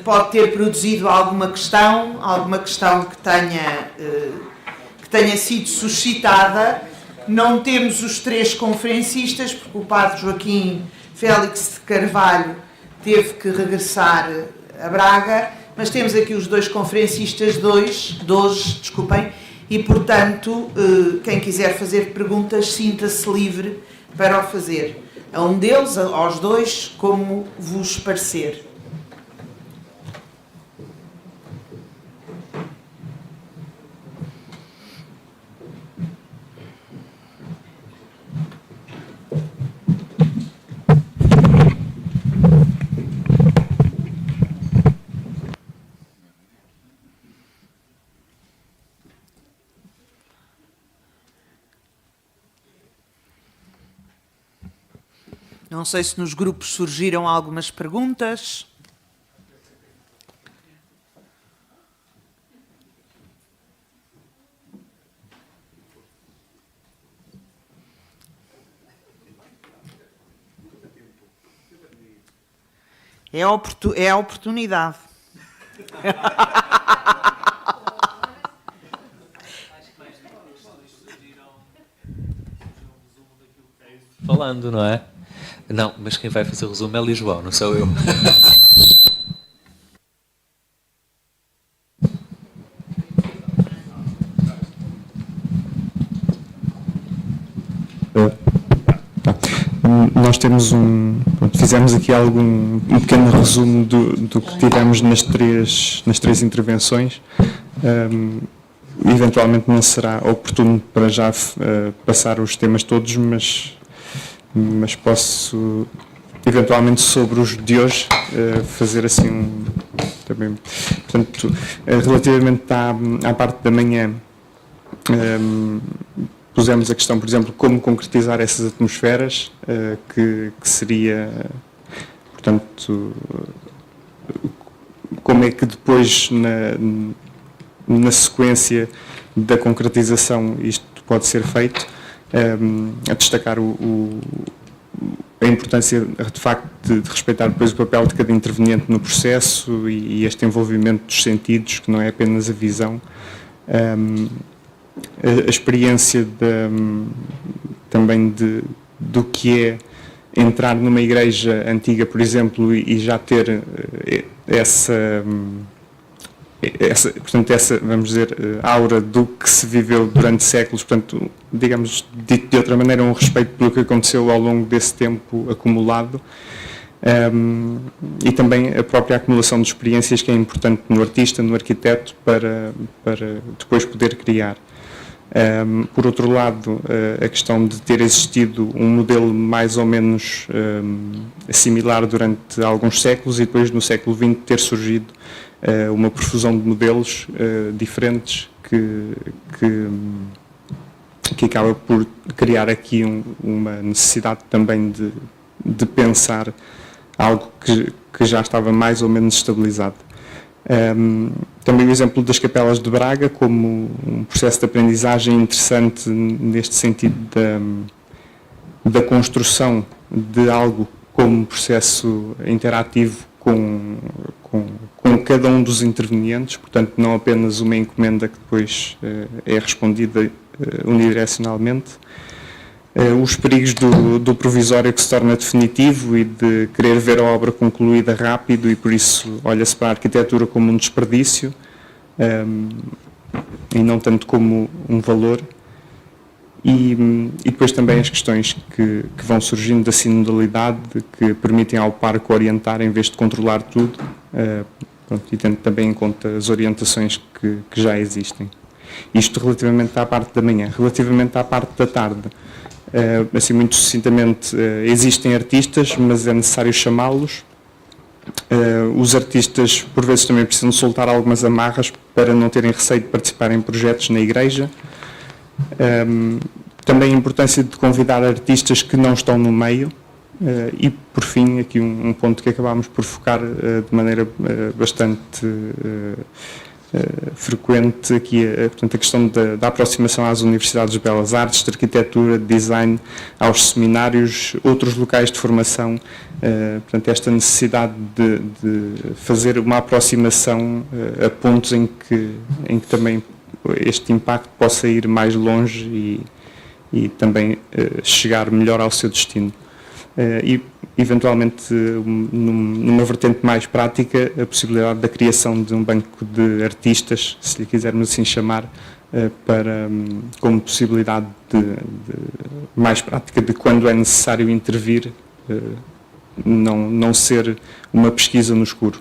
pode ter produzido alguma questão que tenha sido suscitada. Não temos os 3 conferencistas, porque o padre Joaquim Félix de Carvalho teve que regressar a Braga, mas temos aqui os 2 conferencistas, 12, e portanto, quem quiser fazer perguntas, sinta-se livre para o fazer. A um deles, aos 2, como vos parecer. Não sei se nos grupos surgiram algumas perguntas. É a oportunidade. Falando, não é? Não, mas quem vai fazer o resumo é o João, não sou eu. Nós temos fizemos aqui um pequeno resumo do que tivemos nas três intervenções. Eventualmente não será oportuno para já passar os temas todos, mas posso, eventualmente, sobre os de hoje, fazer assim também. Portanto, relativamente à parte da manhã, pusemos a questão, por exemplo, como concretizar essas atmosferas, que seria, portanto, como é que depois, na sequência da concretização, isto pode ser feito, a destacar a importância, de facto, de respeitar depois o papel de cada interveniente no processo e este envolvimento dos sentidos, que não é apenas a visão. A experiência também do que é entrar numa igreja antiga, por exemplo, e já ter portanto, vamos dizer, aura do que se viveu durante séculos, portanto, digamos, dito de outra maneira, um respeito pelo que aconteceu ao longo desse tempo acumulado, e também a própria acumulação de experiências, que é importante no artista, no arquiteto, para depois poder criar. Por outro lado, a questão de ter existido um modelo mais ou menos similar durante alguns séculos e depois no século XX ter surgido uma profusão de modelos diferentes que acaba por criar aqui uma necessidade também de pensar algo que já estava mais ou menos estabilizado. Também o exemplo das capelas de Braga como um processo de aprendizagem interessante neste sentido da construção de algo como processo interativo com cada um dos intervenientes, portanto não apenas uma encomenda que depois é respondida unidirecionalmente. Os perigos do provisório que se torna definitivo e de querer ver a obra concluída rápido e por isso olha-se para a arquitetura como um desperdício e não tanto como um valor. E depois também as questões que vão surgindo da sinodalidade, que permitem ao parque orientar em vez de controlar tudo, e tendo também em conta as orientações que já existem. Isto relativamente à parte da manhã. Relativamente à parte da tarde, assim muito sucintamente, existem artistas, mas é necessário chamá-los. Os artistas, por vezes, também precisam soltar algumas amarras para não terem receio de participar em projetos na igreja. Também a importância de convidar artistas que não estão no meio. E, por fim, aqui um ponto que acabámos por focar de maneira bastante frequente aqui, portanto, a questão da aproximação às universidades de belas artes, de arquitetura, de design, aos seminários, outros locais de formação, portanto, esta necessidade de fazer uma aproximação a pontos em que também este impacto possa ir mais longe e também chegar melhor ao seu destino. E, eventualmente, numa vertente mais prática, a possibilidade da criação de um banco de artistas, se lhe quisermos assim chamar, como possibilidade mais prática de quando é necessário intervir, não ser uma pesquisa no escuro.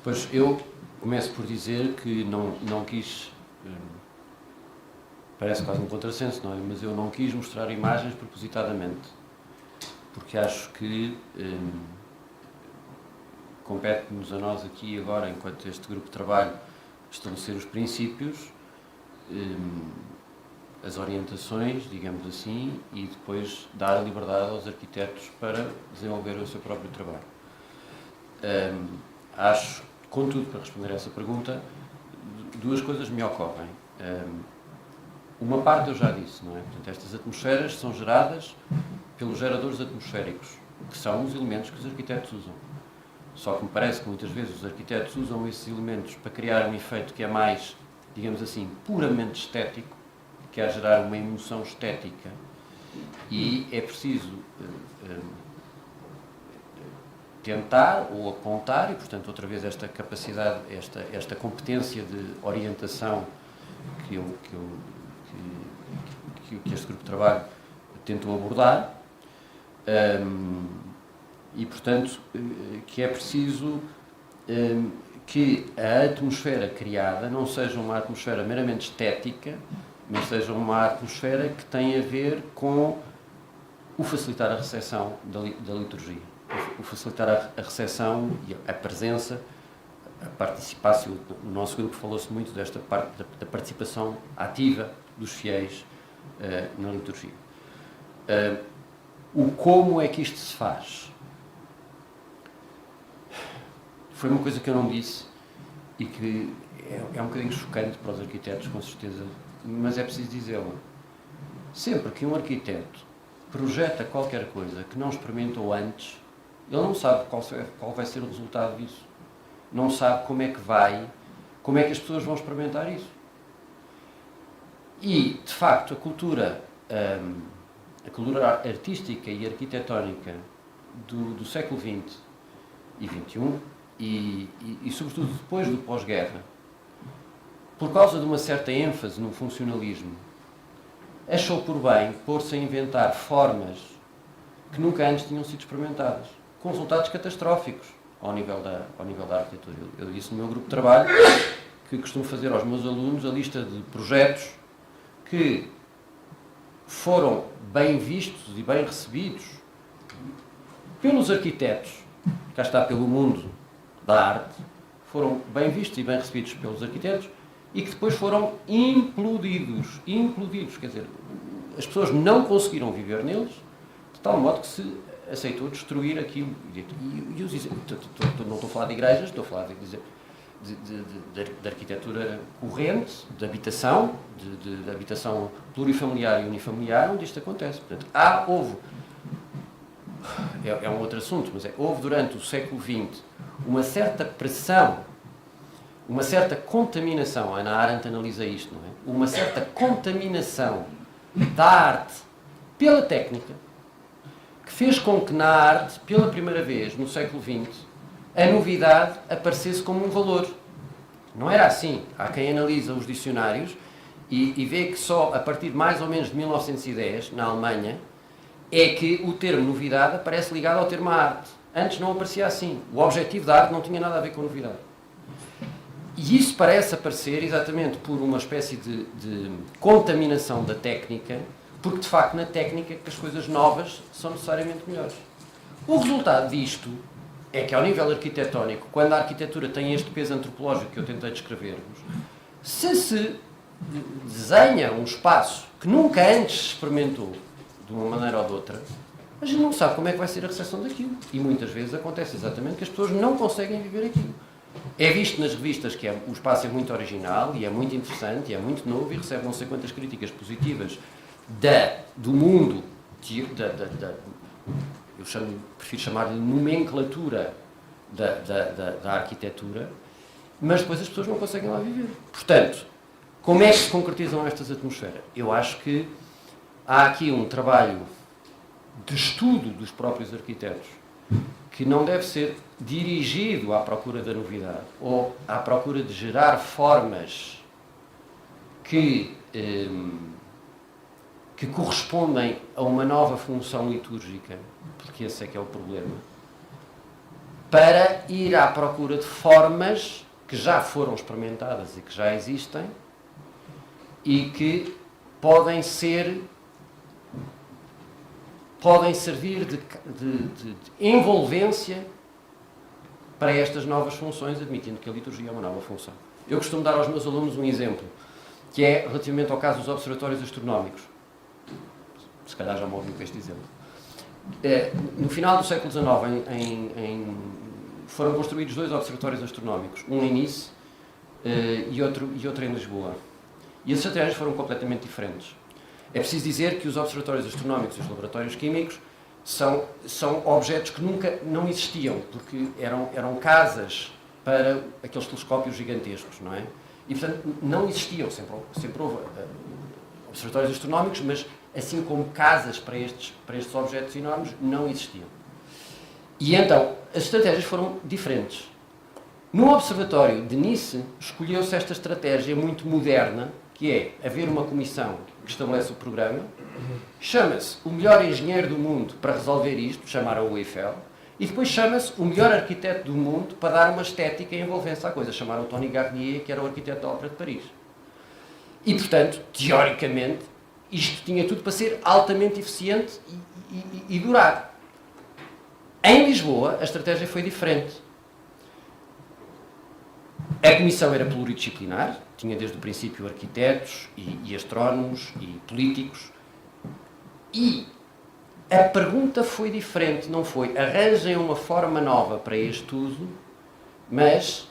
Pois eu começo por dizer que não quis, parece quase um contrassenso, não é? Mas eu não quis mostrar imagens propositadamente, porque acho que compete-nos a nós aqui agora, enquanto este grupo de trabalho, estabelecer os princípios, as orientações, digamos assim, e depois dar a liberdade aos arquitetos para desenvolver o seu próprio trabalho. Acho, contudo, para responder a essa pergunta, duas coisas me ocorrem. Uma parte eu já disse, não é? Portanto, estas atmosferas são geradas pelos geradores atmosféricos, que são os elementos que os arquitetos usam. Só que me parece que muitas vezes os arquitetos usam esses elementos para criar um efeito que é mais, digamos assim, puramente estético, que é gerar uma emoção estética, e é preciso tentar ou apontar, e portanto outra vez esta capacidade, esta competência de orientação que este grupo de trabalho tentou abordar, e portanto que é preciso que a atmosfera criada não seja uma atmosfera meramente estética, mas seja uma atmosfera que tem a ver com o facilitar a recepção da liturgia, o facilitar a recepção e a presença, a participação. No nosso grupo falou-se muito desta parte da participação ativa dos fiéis na liturgia. O como é que isto se faz? Foi uma coisa que eu não disse e que é um bocadinho chocante para os arquitetos, com certeza, mas é preciso dizê-lo. Sempre que um arquiteto projeta qualquer coisa que não experimentou antes, ele não sabe qual vai ser o resultado disso. Não sabe como é que as pessoas vão experimentar isso. E, de facto, a cultura artística e arquitetónica do século XX e XXI, e sobretudo depois do pós-guerra, por causa de uma certa ênfase no funcionalismo, achou por bem pôr-se a inventar formas que nunca antes tinham sido experimentadas, com resultados catastróficos ao nível da arquitetura. Eu disse no meu grupo de trabalho que costumo fazer aos meus alunos a lista de projetos que foram bem vistos e bem recebidos pelos arquitetos, cá está, pelo mundo da arte, foram bem vistos e bem recebidos pelos arquitetos e que depois foram implodidos, quer dizer, as pessoas não conseguiram viver neles, de tal modo que se aceitou destruir aquilo. E os exemplos, não estou a falar de igrejas, estou a falar de arquitetura corrente, de habitação, de habitação plurifamiliar e unifamiliar, onde isto acontece. Portanto, houve, é um outro assunto, mas houve durante o século XX uma certa pressão, uma certa contaminação, a Hannah Arendt analisa isto, não é? Uma certa contaminação da arte pela técnica, que fez com que na arte, pela primeira vez no século XX, a novidade aparecesse como um valor. Não era assim. Há quem analisa os dicionários e vê que só a partir de mais ou menos de 1910, na Alemanha, é que o termo novidade aparece ligado ao termo arte. Antes não aparecia assim. O objetivo da arte não tinha nada a ver com novidade. E isso parece aparecer exatamente por uma espécie de contaminação da técnica, porque de facto na técnica que as coisas novas são necessariamente melhores. O resultado disto é que ao nível arquitetónico, quando a arquitetura tem este peso antropológico que eu tentei descrever-vos, se desenha um espaço que nunca antes se experimentou de uma maneira ou de outra, a gente não sabe como é que vai ser a recepção daquilo. E muitas vezes acontece exatamente que as pessoas não conseguem viver aquilo. É visto nas revistas que o espaço é muito original e é muito interessante e é muito novo e recebe não sei quantas críticas positivas do mundo, prefiro chamar-lhe nomenclatura da arquitetura, mas depois as pessoas não conseguem lá viver. Portanto, como é que se concretizam estas atmosferas? Eu acho que há aqui um trabalho de estudo dos próprios arquitetos que não deve ser dirigido à procura da novidade ou à procura de gerar formas que correspondem a uma nova função litúrgica, porque esse é que é o problema, para ir à procura de formas que já foram experimentadas e que já existem e que podem servir de envolvência para estas novas funções, admitindo que a liturgia é uma nova função. Eu costumo dar aos meus alunos um exemplo, que é relativamente ao caso dos observatórios astronómicos. Se calhar já me ouviu com este exemplo. No final do século XIX, foram construídos 2 observatórios astronómicos, um em Nice e outro em Lisboa. E as estratégias foram completamente diferentes. É preciso dizer que os observatórios astronómicos e os laboratórios químicos são objetos que nunca não existiam, porque eram casas para aqueles telescópios gigantescos, não é? E, portanto, não existiam, sempre houve observatórios astronómicos, mas assim como casas para estes objetos enormes, não existiam. E então, as estratégias foram diferentes. No Observatório de Nice, escolheu-se esta estratégia muito moderna, que é haver uma comissão que estabelece o programa, chama-se o melhor engenheiro do mundo para resolver isto, chamaram o Eiffel, e depois chama-se o melhor arquiteto do mundo para dar uma estética e envolvência à coisa, chamaram o Tony Garnier, que era o arquiteto da Ópera de Paris. E, portanto, teoricamente, isto tinha tudo para ser altamente eficiente e durar. Em Lisboa, a estratégia foi diferente. A comissão era pluridisciplinar, tinha desde o princípio arquitetos e astrónomos e políticos, e a pergunta foi diferente, não foi arranjem uma forma nova para este uso, mas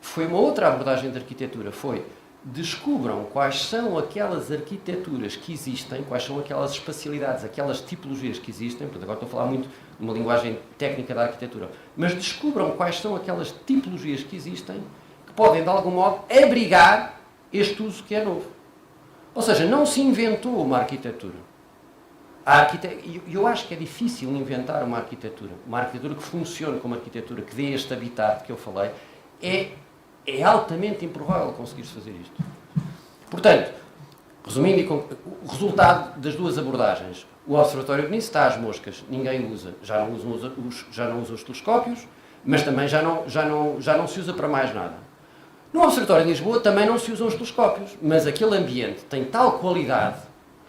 foi uma outra abordagem da arquitetura, foi descubram quais são aquelas arquiteturas que existem, quais são aquelas espacialidades, aquelas tipologias que existem, portanto agora estou a falar muito de uma linguagem técnica da arquitetura, mas descubram quais são aquelas tipologias que existem que podem de algum modo abrigar este uso que é novo. Ou seja, não se inventou uma arquitetura. Eu acho que é difícil inventar uma arquitetura que funcione como arquitetura, que dê este habitat que eu falei, é altamente improvável conseguir-se fazer isto. Portanto, resumindo, o resultado das duas abordagens, o Observatório de Nice está às moscas, ninguém usa, já não usa os telescópios, mas também já não se usa para mais nada. No Observatório de Lisboa também não se usam os telescópios, mas aquele ambiente tem tal qualidade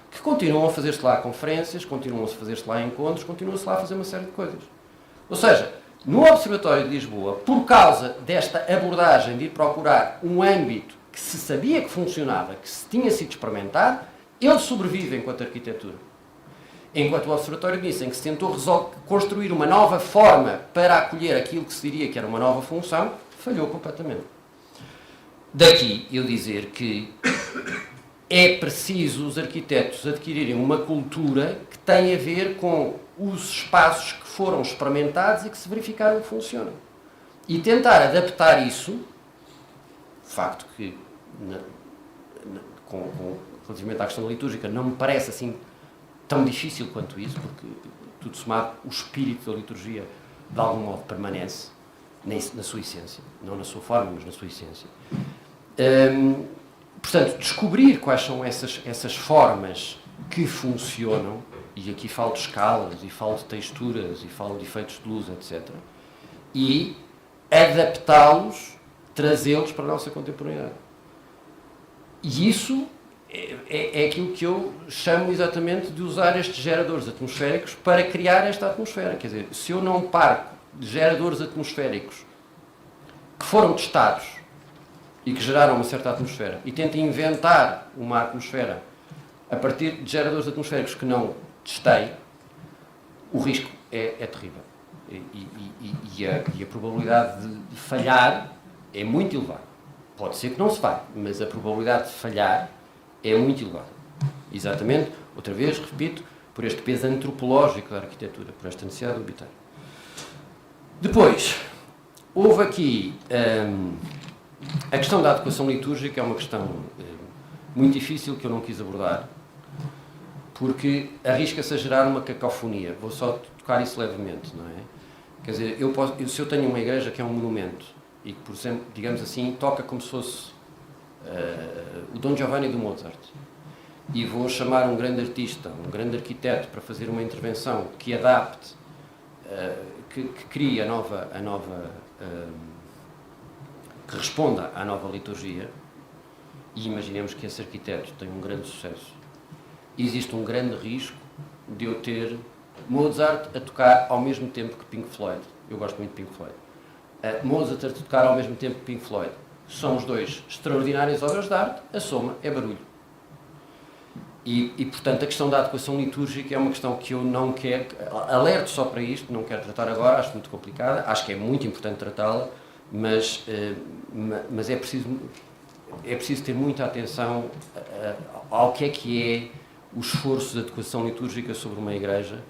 que continuam a fazer-se lá conferências, continuam a fazer-se lá encontros, continuam-se lá a fazer uma série de coisas. Ou seja, no Observatório de Lisboa, por causa desta abordagem de ir procurar um âmbito que se sabia que funcionava, que se tinha sido experimentado, ele sobrevive enquanto arquitetura. Enquanto o Observatório de Nice, em que se tentou construir uma nova forma para acolher aquilo que se diria que era uma nova função, falhou completamente. Daqui eu dizer que é preciso os arquitetos adquirirem uma cultura que tem a ver com os espaços que foram experimentados e que se verificaram que funcionam. E tentar adaptar isso, facto que, relativamente à questão litúrgica, não me parece assim tão difícil quanto isso, porque tudo somado, o espírito da liturgia de algum modo permanece na sua essência, não na sua forma, mas na sua essência. Portanto, descobrir quais são essas formas que funcionam, e aqui falo de escalas, e falo de texturas, e falo de efeitos de luz, etc. E adaptá-los, trazê-los para a nossa contemporaneidade. E isso é aquilo que eu chamo exatamente de usar estes geradores atmosféricos para criar esta atmosfera. Quer dizer, se eu não parto de geradores atmosféricos que foram testados e que geraram uma certa atmosfera e tenta inventar uma atmosfera a partir de geradores atmosféricos que não testei, o risco é terrível. E a probabilidade de falhar é muito elevada. Pode ser que não se falhe, mas a probabilidade de falhar é muito elevada. Exatamente, outra vez, repito, por este peso antropológico da arquitetura, por esta necessidade de habitar. Depois, houve aqui a questão da adequação litúrgica, é uma questão muito difícil que eu não quis abordar, porque arrisca-se a gerar uma cacofonia. Vou só tocar isso levemente, não é? Quer dizer, se eu tenho uma igreja que é um monumento e que, por exemplo, digamos assim, toca como se fosse o Dom Giovanni do Mozart, e vou chamar um grande artista, um grande arquiteto para fazer uma intervenção que adapte, que crie que responda à nova liturgia, e imaginemos que esse arquiteto tem um grande sucesso, existe um grande risco de eu ter Mozart a tocar ao mesmo tempo que Pink Floyd. Eu gosto muito de Pink Floyd. Mozart a tocar ao mesmo tempo que Pink Floyd. São os dois extraordinárias obras de arte, a soma é barulho. E, portanto, a questão da adequação litúrgica é uma questão que eu não quero, alerto só para isto, não quero tratar agora, acho muito complicada, acho que é muito importante tratá-la, mas é preciso ter muita atenção ao que é o esforço de adequação litúrgica sobre uma igreja,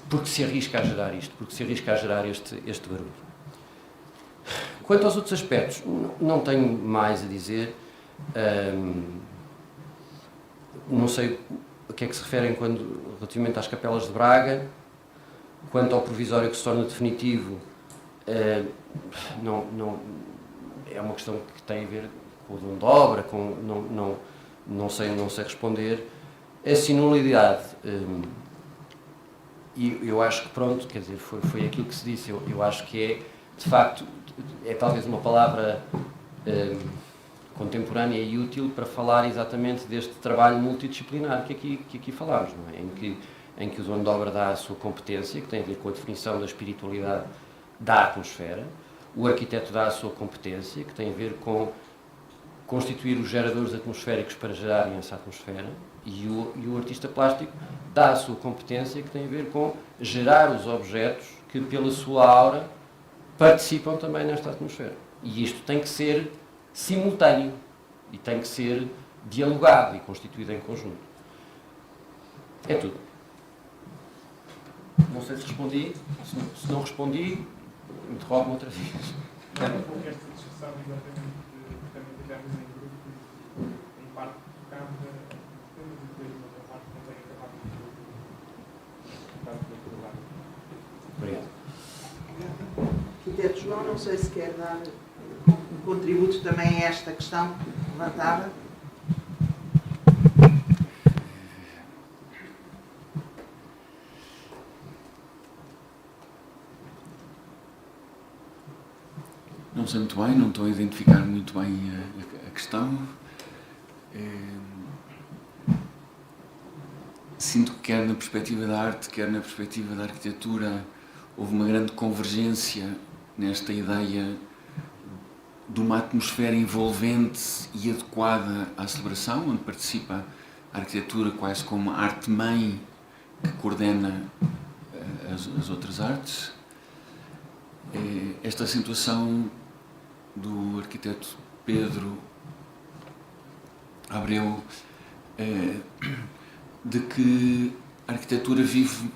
porque se arrisca a gerar isto, porque se arrisca a gerar este barulho. Quanto aos outros aspectos, não tenho mais a dizer. Não sei a que é que se referem relativamente às capelas de Braga. Quanto ao provisório que se torna definitivo, não, é uma questão que tem a ver com o dom de obra, não sei responder. A sinulidade, e eu acho que pronto, quer dizer, foi aquilo que se disse, eu acho que é, de facto, é talvez uma palavra contemporânea e útil para falar exatamente deste trabalho multidisciplinar que aqui falámos, não é? Em que o dono de obra dá a sua competência, que tem a ver com a definição da espiritualidade da atmosfera, o arquiteto dá a sua competência, que tem a ver com constituir os geradores atmosféricos para gerarem essa atmosfera, e o artista plástico dá a sua competência, que tem a ver com gerar os objetos que, pela sua aura, participam também nesta atmosfera. E isto tem que ser simultâneo e tem que ser dialogado e constituído em conjunto. É tudo. Não sei se respondi. Se não respondi, interrogo-me outra vez. Esta discussão exatamente também tivemos em grupo, em parte tocámos nos temas e depois uma outra parte também acabámos de abordar. Obrigado. Arquiteto João, não sei se quer dar um contributo também a esta questão levantada. Não sei muito bem, não estou a identificar muito bem a questão. Sinto que quer na perspectiva da arte, quer na perspectiva da arquitetura, houve uma grande convergência nesta ideia de uma atmosfera envolvente e adequada à celebração, onde participa a arquitetura quase como a arte-mãe que coordena as outras artes. Esta situação do arquiteto Pedro Abreu, de que a arquitetura vive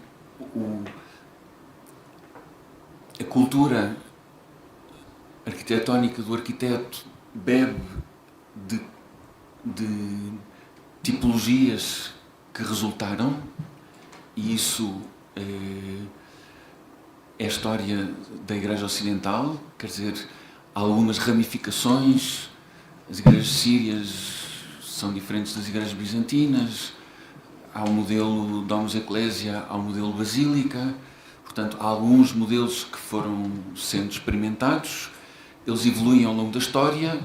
a cultura arquitetónica do arquiteto bebe de tipologias que resultaram, e isso é a história da Igreja Ocidental, quer dizer, há algumas ramificações. As igrejas sírias são diferentes das igrejas bizantinas, há o modelo Domus Ecclesia, há o modelo Basílica, portanto há alguns modelos que foram sendo experimentados, eles evoluem ao longo da história,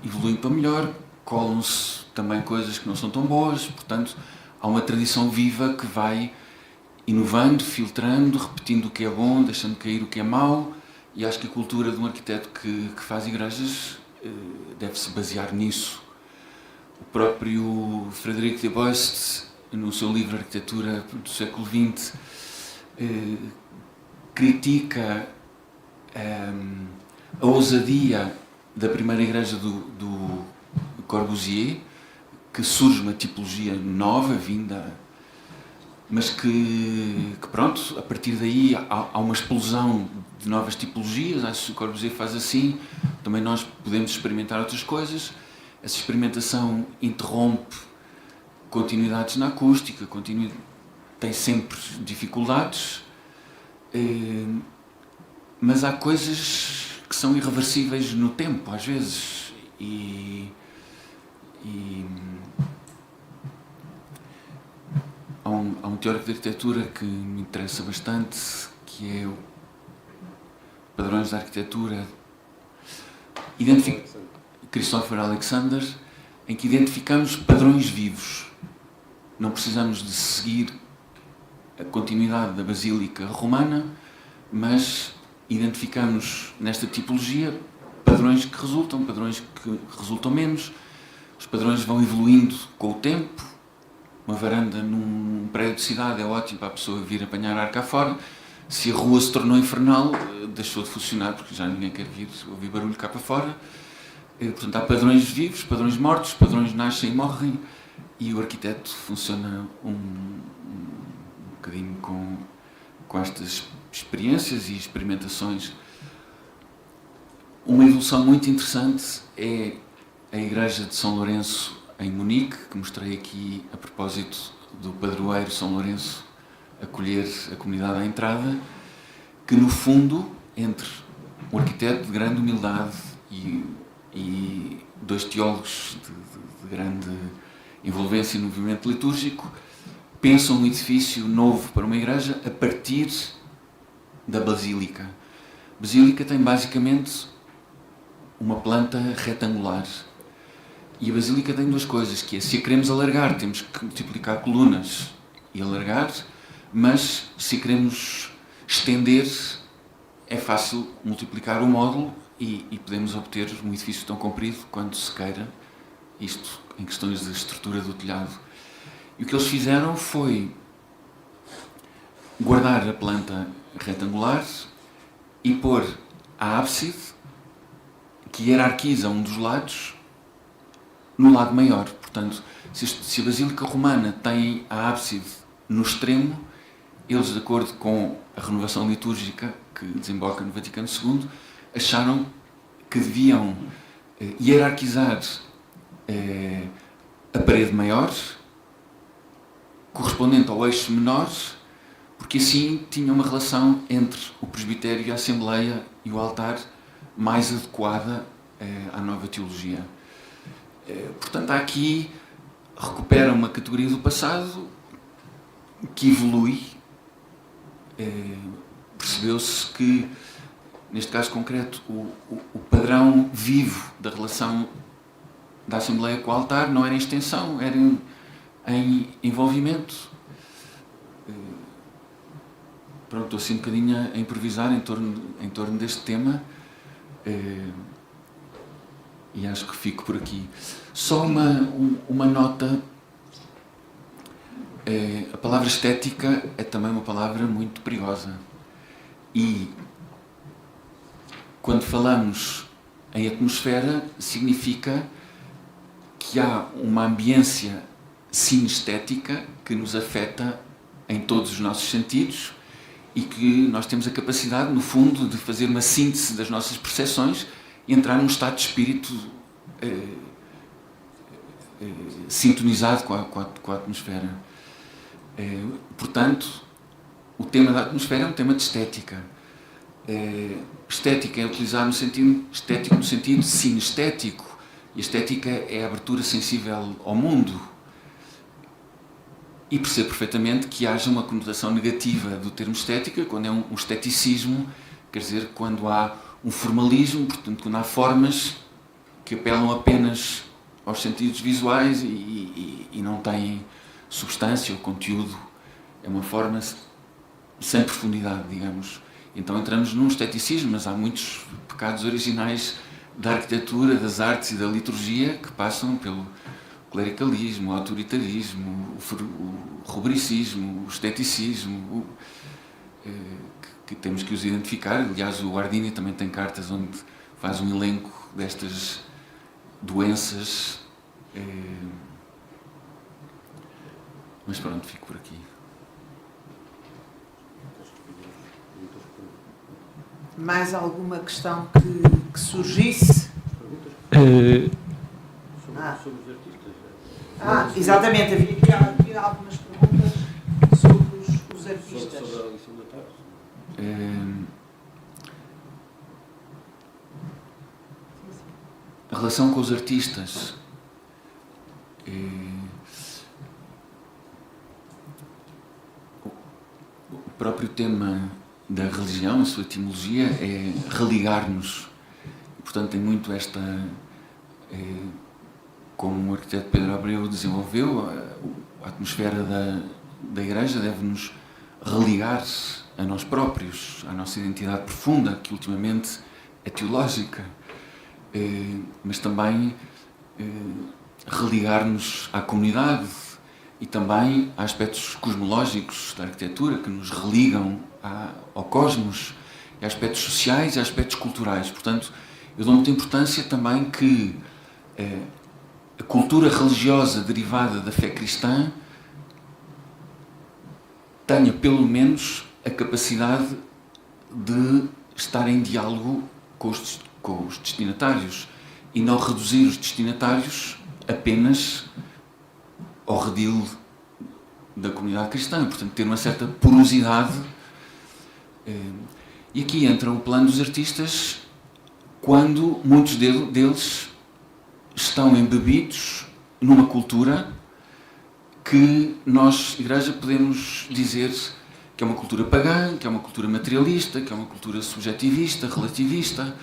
evoluem para melhor, colam-se também coisas que não são tão boas, portanto há uma tradição viva que vai inovando, filtrando, repetindo o que é bom, deixando cair o que é mau, e acho que a cultura de um arquiteto que faz igrejas deve-se basear nisso. O próprio Frederic Deboist, no seu livro Arquitetura do século XX, critica a ousadia da primeira igreja do Corbusier, que surge uma tipologia nova, vinda, mas que pronto, a partir daí há uma explosão de novas tipologias. Acho que o Corbusier faz assim, também nós podemos experimentar outras coisas. Essa experimentação interrompe continuidades na acústica, tem sempre dificuldades, mas há coisas que são irreversíveis no tempo, às vezes, e há um teórico de arquitetura que me interessa bastante, que é o Padrões da Arquitetura, Christopher Alexander, em que identificamos padrões vivos. Não precisamos de seguir a continuidade da Basílica Romana, mas identificamos nesta tipologia padrões que resultam menos. Os padrões vão evoluindo com o tempo. Uma varanda num prédio de cidade é ótimo para a pessoa vir apanhar ar cá fora. Se a rua se tornou infernal, deixou de funcionar, porque já ninguém quer vir ouvir barulho cá para fora. Portanto, há padrões vivos, padrões mortos, padrões nascem e morrem, e o arquiteto funciona um bocadinho com estas experiências e experimentações. Uma evolução muito interessante é a Igreja de São Lourenço em Munique, que mostrei aqui a propósito do padroeiro São Lourenço acolher a comunidade à entrada, que no fundo, entre um arquiteto de grande humildade e dois teólogos de grande envolvência no movimento litúrgico, pensam um edifício novo para uma igreja a partir da basílica. A basílica tem basicamente uma planta retangular. E a basílica tem duas coisas, que é, se a queremos alargar, temos que multiplicar colunas e alargar, mas se a queremos estender, é fácil multiplicar o módulo e podemos obter um edifício tão comprido quanto se queira, isto em questões de estrutura do telhado. E o que eles fizeram foi guardar a planta retangular e pôr a ábside, que hierarquiza um dos lados, no lado maior. Portanto, se a Basílica Romana tem a ábside no extremo, eles, de acordo com a renovação litúrgica que desemboca no Vaticano II, acharam que deviam hierarquizar a parede maior, correspondente ao eixo menor, porque assim tinha uma relação entre o presbitério e a Assembleia e o altar mais adequada à nova teologia. Portanto, aqui recupera uma categoria do passado que evolui. Percebeu-se que, neste caso concreto, o padrão vivo da relação da Assembleia com o altar não era em extensão, era em envolvimento. Pronto, estou assim um bocadinho a improvisar em torno deste tema. E acho que fico por aqui. Só uma nota. A palavra estética é também uma palavra muito perigosa. E quando falamos em atmosfera, significa que há uma ambiência sinestética que nos afeta em todos os nossos sentidos e que nós temos a capacidade, no fundo, de fazer uma síntese das nossas percepções e entrar num estado de espírito sintonizado com a atmosfera. Portanto, o tema da atmosfera é um tema de estética. Estética é utilizar no sentido estético, no sentido sinestético. E a estética é a abertura sensível ao mundo. E percebo perfeitamente que haja uma conotação negativa do termo estética, quando é um esteticismo, quer dizer, quando há um formalismo, portanto, quando há formas que apelam apenas aos sentidos visuais e não têm substância ou conteúdo. É uma forma sem profundidade, digamos. Então entramos num esteticismo, mas há muitos pecados originais da arquitetura, das artes e da liturgia que passam pelo clericalismo, o autoritarismo, o rubricismo, o esteticismo, que temos que os identificar. Aliás, o Guardini também tem cartas onde faz um elenco destas doenças. Mas pronto, fico por aqui. Mais alguma questão que surgisse? Exatamente, havia aqui algumas perguntas sobre os artistas. A relação com os artistas. O próprio tema da religião, a sua etimologia, é religar-nos. Portanto, tem muito esta... como o arquiteto Pedro Abreu desenvolveu, a atmosfera da Igreja deve-nos religar a nós próprios, à nossa identidade profunda, que ultimamente é teológica, mas também religar-nos à comunidade e também a aspectos cosmológicos da arquitetura que nos religam ao cosmos, e a aspectos sociais e a aspectos culturais. Portanto, eu dou muita importância também que a cultura religiosa derivada da fé cristã tenha pelo menos a capacidade de estar em diálogo com os destinatários e não reduzir os destinatários apenas ao redil da comunidade cristã. Portanto, ter uma certa porosidade. E aqui entra o plano dos artistas quando muitos deles estão embebidos numa cultura que nós, Igreja, podemos dizer que é uma cultura pagã, que é uma cultura materialista, que é uma cultura subjetivista, relativista,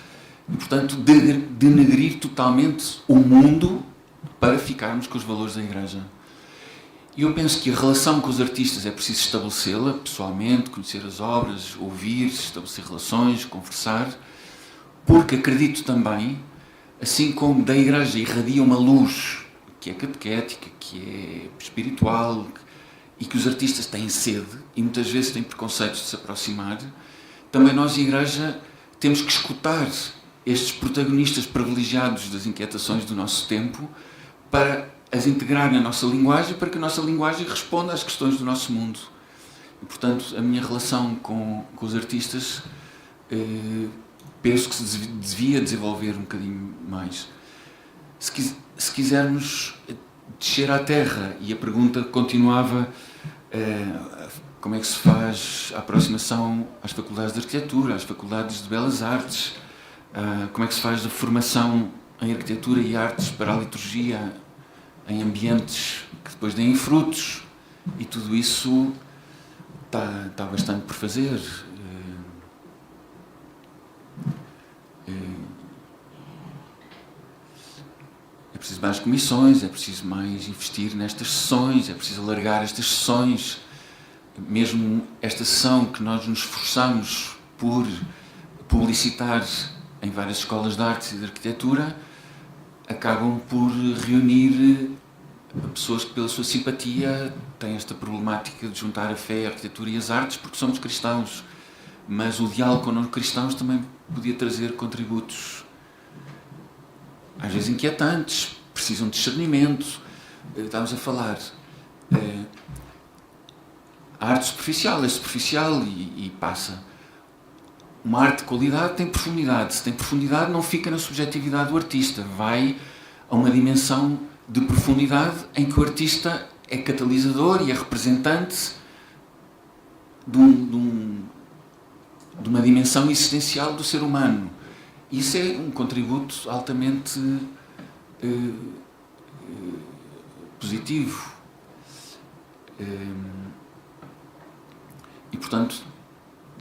e, portanto, denegrir totalmente o mundo para ficarmos com os valores da Igreja. E eu penso que a relação com os artistas é preciso estabelecê-la pessoalmente, conhecer as obras, ouvir, estabelecer relações, conversar, porque acredito também, assim como da Igreja irradia uma luz que é catequética, que é espiritual, e que os artistas têm sede, e muitas vezes têm preconceitos de se aproximar, também nós, Igreja, temos que escutar estes protagonistas privilegiados das inquietações do nosso tempo para as integrar na nossa linguagem, para que a nossa linguagem responda às questões do nosso mundo. E, portanto, a minha relação com os artistas penso que se devia desenvolver um bocadinho mais. Se quisermos descer à terra, e a pergunta continuava, como é que se faz a aproximação às faculdades de arquitetura, às faculdades de belas artes, como é que se faz a formação em arquitetura e artes para a liturgia, em ambientes que depois deem frutos, e tudo isso está bastante por fazer. É preciso mais comissões, é preciso mais investir nestas sessões, é preciso alargar estas sessões. Mesmo esta sessão que nós nos esforçamos por publicitar em várias escolas de artes e de arquitetura, acabam por reunir pessoas que, pela sua simpatia, têm esta problemática de juntar a fé, a arquitetura e as artes, porque somos cristãos. Mas o diálogo com não cristãos também podia trazer contributos, às vezes inquietantes, precisam de discernimento. Estamos a falar. A arte superficial é superficial e passa. Uma arte de qualidade tem profundidade. Se tem profundidade, não fica na subjetividade do artista. Vai a uma dimensão de profundidade em que o artista é catalisador e é representante de uma dimensão existencial do ser humano. Isso é um contributo altamente positivo. E, portanto,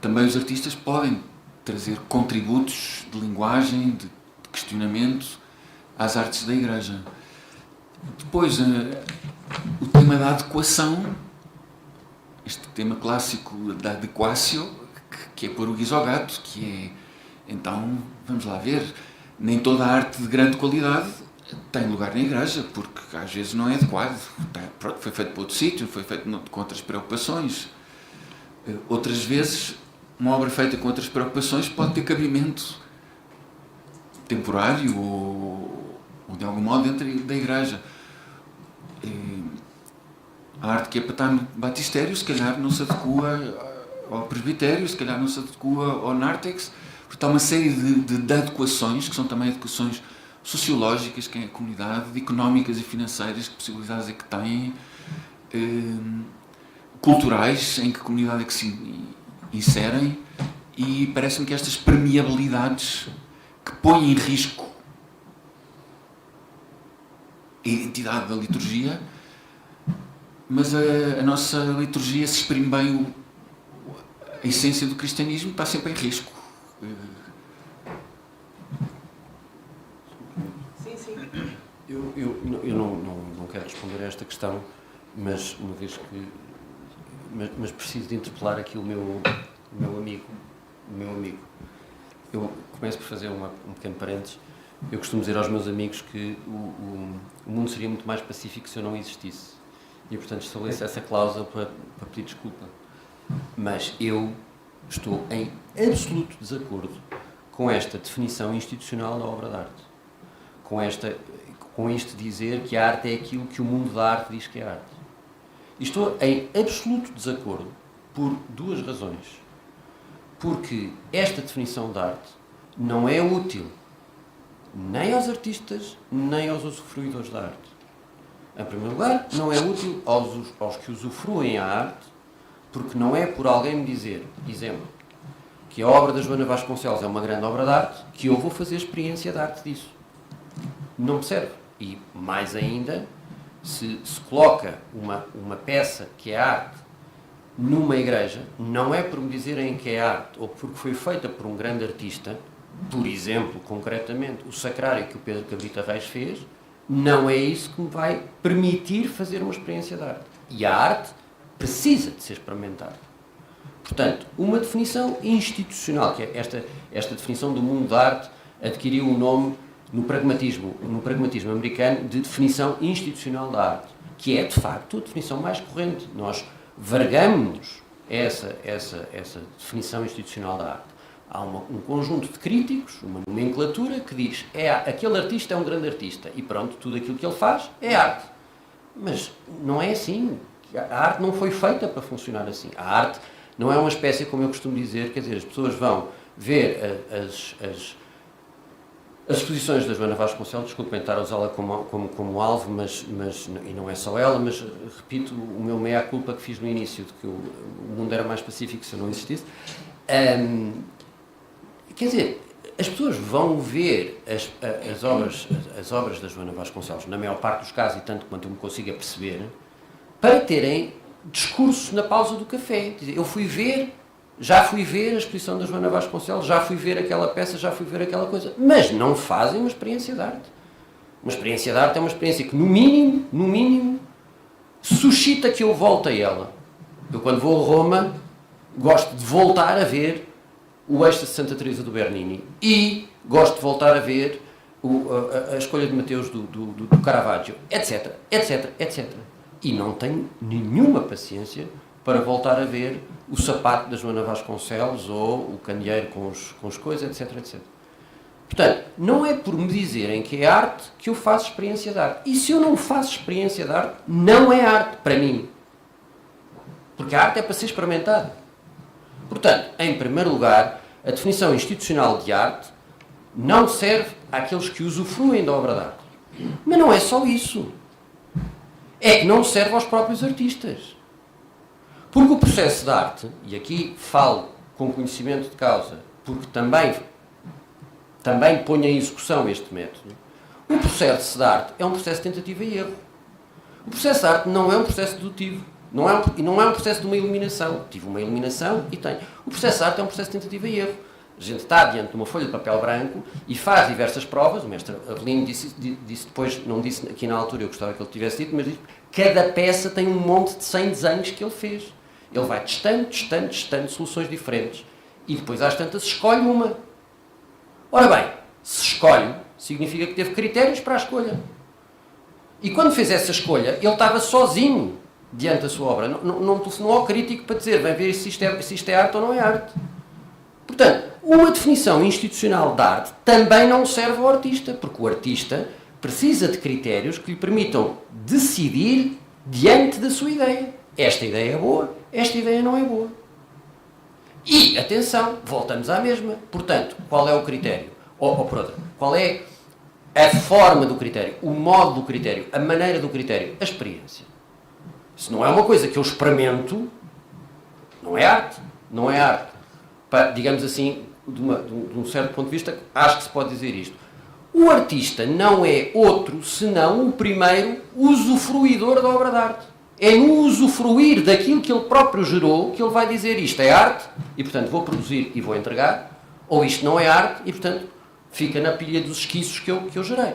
também os artistas podem trazer contributos de linguagem, de questionamento às artes da Igreja. Depois, o tema da adequação, este tema clássico da adequatio, que é pôr o guiso ao gato, que é, então, vamos lá ver, nem toda a arte de grande qualidade tem lugar na igreja, porque às vezes não é adequado. Pronto, foi feito para outro sítio, foi feito com outras preocupações. Outras vezes, uma obra feita com outras preocupações pode ter cabimento temporário ou de algum modo dentro da igreja. A arte que é para estar no batistério, se calhar não se adequa ao presbitério, se calhar não se adequa ao nártex. Portanto, há uma série de adequações, que são também adequações sociológicas, que é a comunidade, económicas e financeiras, que possibilidades é que têm, culturais, em que comunidade é que se inserem, e parece-me que estas permeabilidades que põem em risco a identidade da liturgia, mas a nossa liturgia, se exprime bem a essência do cristianismo, está sempre em risco. Sim, sim. Eu não quero responder a esta questão, mas uma vez que... Mas preciso de interpelar aqui o meu amigo. Eu começo por fazer um pequeno parênteses. Eu costumo dizer aos meus amigos que o mundo seria muito mais pacífico se eu não existisse. E, portanto, estabeleço essa cláusula para pedir desculpa. Mas eu estou em absoluto desacordo com esta definição institucional da obra de arte. Com isto dizer que a arte é aquilo que o mundo da arte diz que é arte. E estou em absoluto desacordo por duas razões. Porque esta definição de arte não é útil nem aos artistas, nem aos usufruidores da arte. Em primeiro lugar, não é útil aos que usufruem a arte, porque não é por alguém me dizer, exemplo, que a obra da Joana Vasconcelos é uma grande obra de arte, que eu vou fazer experiência de arte disso. Não me serve. E, mais ainda, se coloca uma peça que é arte numa igreja, não é por me dizerem que é arte ou porque foi feita por um grande artista, por exemplo, concretamente, o sacrário que o Pedro Cabrita Reis fez, não é isso que me vai permitir fazer uma experiência de arte. E a arte precisa de ser experimentada. Portanto, uma definição institucional, que é esta definição do mundo da arte, adquiriu o nome no pragmatismo americano de definição institucional da arte, que é, de facto, a definição mais corrente. Nós vergamos essa definição institucional da arte. Há um conjunto de críticos, uma nomenclatura que diz aquele artista é um grande artista e pronto, tudo aquilo que ele faz é arte. Mas não é assim. A arte não foi feita para funcionar assim. A arte não é uma espécie, como eu costumo dizer, quer dizer, as pessoas vão ver as exposições da Joana Vasconcelos, desculpem estar a usá-la como alvo, e não é só ela, mas repito o meu meia-culpa que fiz no início, de que o mundo era mais pacífico se eu não existisse. Quer dizer, as pessoas vão ver as obras da Joana Vasconcelos, na maior parte dos casos, e tanto quanto eu me consiga perceber, para terem discurso na pausa do café. Quer dizer, já fui ver a exposição da Joana Vasconcelos, já fui ver aquela peça, já fui ver aquela coisa, mas não fazem uma experiência de arte. Uma experiência de arte é uma experiência que, no mínimo, suscita que eu volte a ela. Eu, quando vou a Roma, gosto de voltar a ver o Êxtase de Santa Teresa do Bernini e gosto de voltar a ver a Escolha de Mateus do Caravaggio, etc, etc, etc. E não tenho nenhuma paciência para voltar a ver o Sapato da Joana Vasconcelos ou o Candeeiro com os coisas, etc, etc. Portanto, não é por me dizerem que é arte que eu faço experiência de arte. E se eu não faço experiência de arte, não é arte para mim. Porque a arte é para ser experimentada. Portanto, em primeiro lugar, a definição institucional de arte não serve àqueles que usufruem da obra de arte. Mas não é só isso. É que não serve aos próprios artistas. Porque o processo de arte, e aqui falo com conhecimento de causa, porque também ponho em execução este método, o processo de arte é um processo de tentativa e erro. O processo de arte não é um processo dedutivo. Não é um processo de uma eliminação. Tive uma eliminação e tenho. O processo de arte é um processo de tentativa e erro. A gente está diante de uma folha de papel branco e faz diversas provas. O mestre Avelino disse depois, não disse aqui na altura, eu gostava que ele tivesse dito, mas disse que cada peça tem um monte de 100 desenhos que ele fez. Ele vai testando soluções diferentes e depois às tantas escolhe uma. Ora bem, Se escolhe, significa que teve critérios para a escolha. E quando fez essa escolha, ele estava sozinho diante da sua obra. Não telefonou ao crítico para dizer, vai ver se isto é arte ou não é arte. Portanto, uma definição institucional de arte também não serve ao artista, porque o artista precisa de critérios que lhe permitam decidir diante da sua ideia. Esta ideia é boa, esta ideia não é boa. E, atenção, voltamos à mesma. Portanto, qual é o critério? Ou por outra, qual é a forma do critério, o modo do critério, a maneira do critério, a experiência. Se não é uma coisa que eu experimento, não é arte. Não é arte. Digamos assim, de um certo ponto de vista, acho que se pode dizer isto. O artista não é outro senão o primeiro usufruidor da obra de arte. É no usufruir daquilo que ele próprio gerou que ele vai dizer isto é arte e, portanto, vou produzir e vou entregar, ou isto não é arte e, portanto, fica na pilha dos esquiços que eu gerei.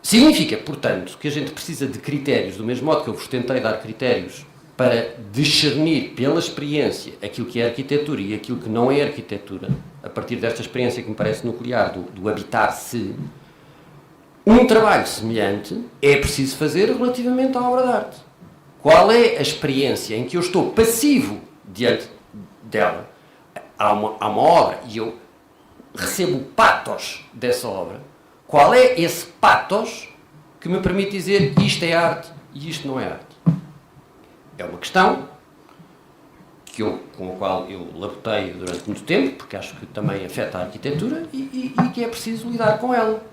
Significa, portanto, que a gente precisa de critérios, do mesmo modo que eu vos tentei dar critérios para discernir pela experiência aquilo que é arquitetura e aquilo que não é arquitetura, a partir desta experiência que me parece nuclear do habitar-se, um trabalho semelhante é preciso fazer relativamente à obra de arte. Qual é a experiência em que eu estou passivo diante dela? Há uma obra e eu recebo o pathos dessa obra. Qual é esse pathos que me permite dizer isto é arte e isto não é arte? É uma questão com a qual eu labutei durante muito tempo, porque acho que também afeta a arquitetura e que é preciso lidar com ela.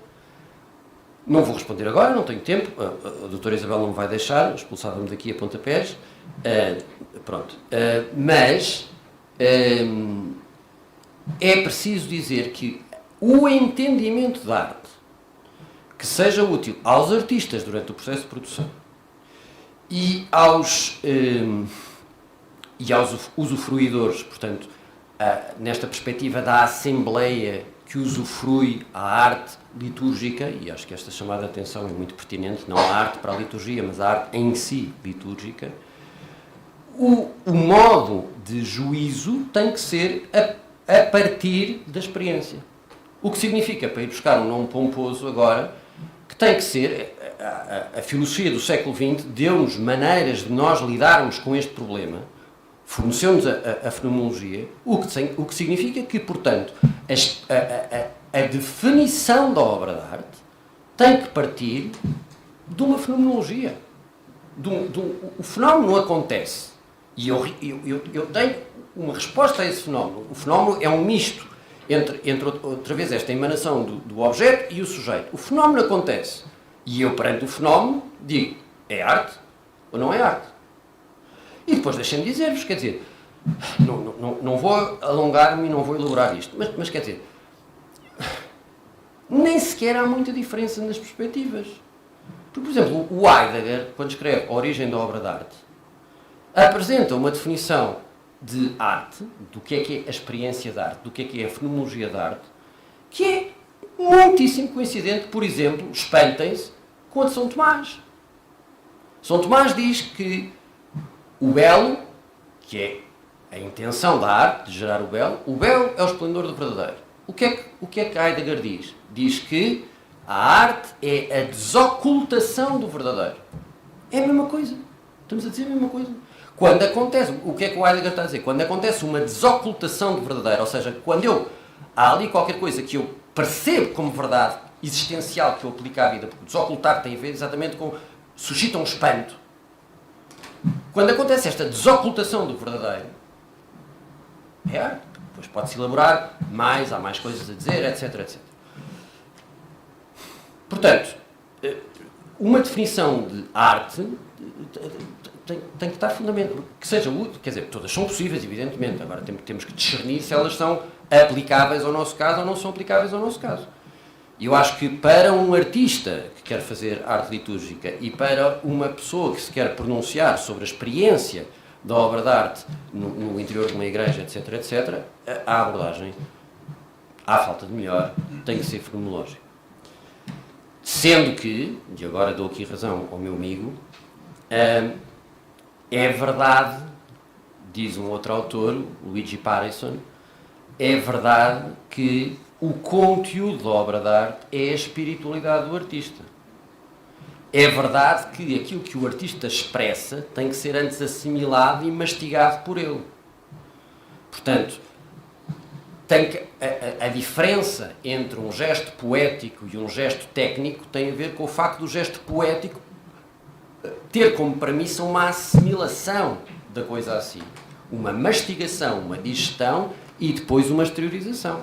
Não vou responder agora, não tenho tempo. A doutora Isabel não me vai deixar, expulsava-me daqui a pontapés. Mas é preciso dizer que o entendimento da arte que seja útil aos artistas durante o processo de produção e aos usufruidores, portanto, nesta perspectiva da assembleia que usufrui a arte litúrgica, e acho que esta chamada de atenção é muito pertinente, não a arte para a liturgia, mas a arte em si litúrgica, o modo de juízo tem que ser a partir da experiência. O que significa, para ir buscar um nome pomposo agora, que tem que ser, a filosofia do século XX deu-nos maneiras de nós lidarmos com este problema, forneceu-nos a fenomenologia, o que significa que, portanto, a definição da obra de arte tem que partir de uma fenomenologia. O fenómeno não acontece. E eu tenho uma resposta a esse fenómeno. O fenómeno é um misto entre outra vez, esta emanação do objeto e o sujeito. O fenómeno acontece. E eu, perante o fenómeno, digo, é arte ou não é arte? E depois deixem-me dizer-vos, quer dizer, não vou alongar-me e não vou elaborar isto, mas quer dizer, nem sequer há muita diferença nas perspectivas. Porque, por exemplo, o Heidegger, quando escreve A Origem da Obra de Arte, apresenta uma definição de arte, do que é a experiência de arte, do que é a fenomenologia de arte, que é muitíssimo coincidente, por exemplo, espantem-se, com a de São Tomás. São Tomás diz que o belo, que é a intenção da arte, de gerar o belo é o esplendor do verdadeiro. O que é que Heidegger diz? Diz que a arte é a desocultação do verdadeiro. É a mesma coisa. Estamos a dizer a mesma coisa. Quando acontece, o que é que o Heidegger está a dizer? Quando acontece uma desocultação do verdadeiro, ou seja, quando há ali qualquer coisa que eu percebo como verdade existencial que eu aplico à vida, porque desocultar tem a ver exatamente com suscita um espanto. Quando acontece esta desocultação do verdadeiro, é arte. Depois pode-se elaborar mais, há mais coisas a dizer, etc, etc. Portanto, uma definição de arte tem que estar fundamental, que seja útil, quer dizer, todas são possíveis, evidentemente, agora temos que discernir se elas são aplicáveis ao nosso caso ou não são aplicáveis ao nosso caso. E eu acho que para um artista que quer fazer arte litúrgica e para uma pessoa que se quer pronunciar sobre a experiência da obra de arte no interior de uma igreja, etc, etc, a abordagem, à falta de melhor, tem que ser fenomenológica. Sendo que, e agora dou aqui razão ao meu amigo, é verdade, diz um outro autor, Luigi Pareson, é verdade que o conteúdo da obra de arte é a espiritualidade do artista. É verdade que aquilo que o artista expressa tem que ser antes assimilado e mastigado por ele. Portanto, a diferença entre um gesto poético e um gesto técnico tem a ver com o facto do gesto poético ter como premissa uma assimilação da coisa assim, uma mastigação, uma digestão e depois uma exteriorização.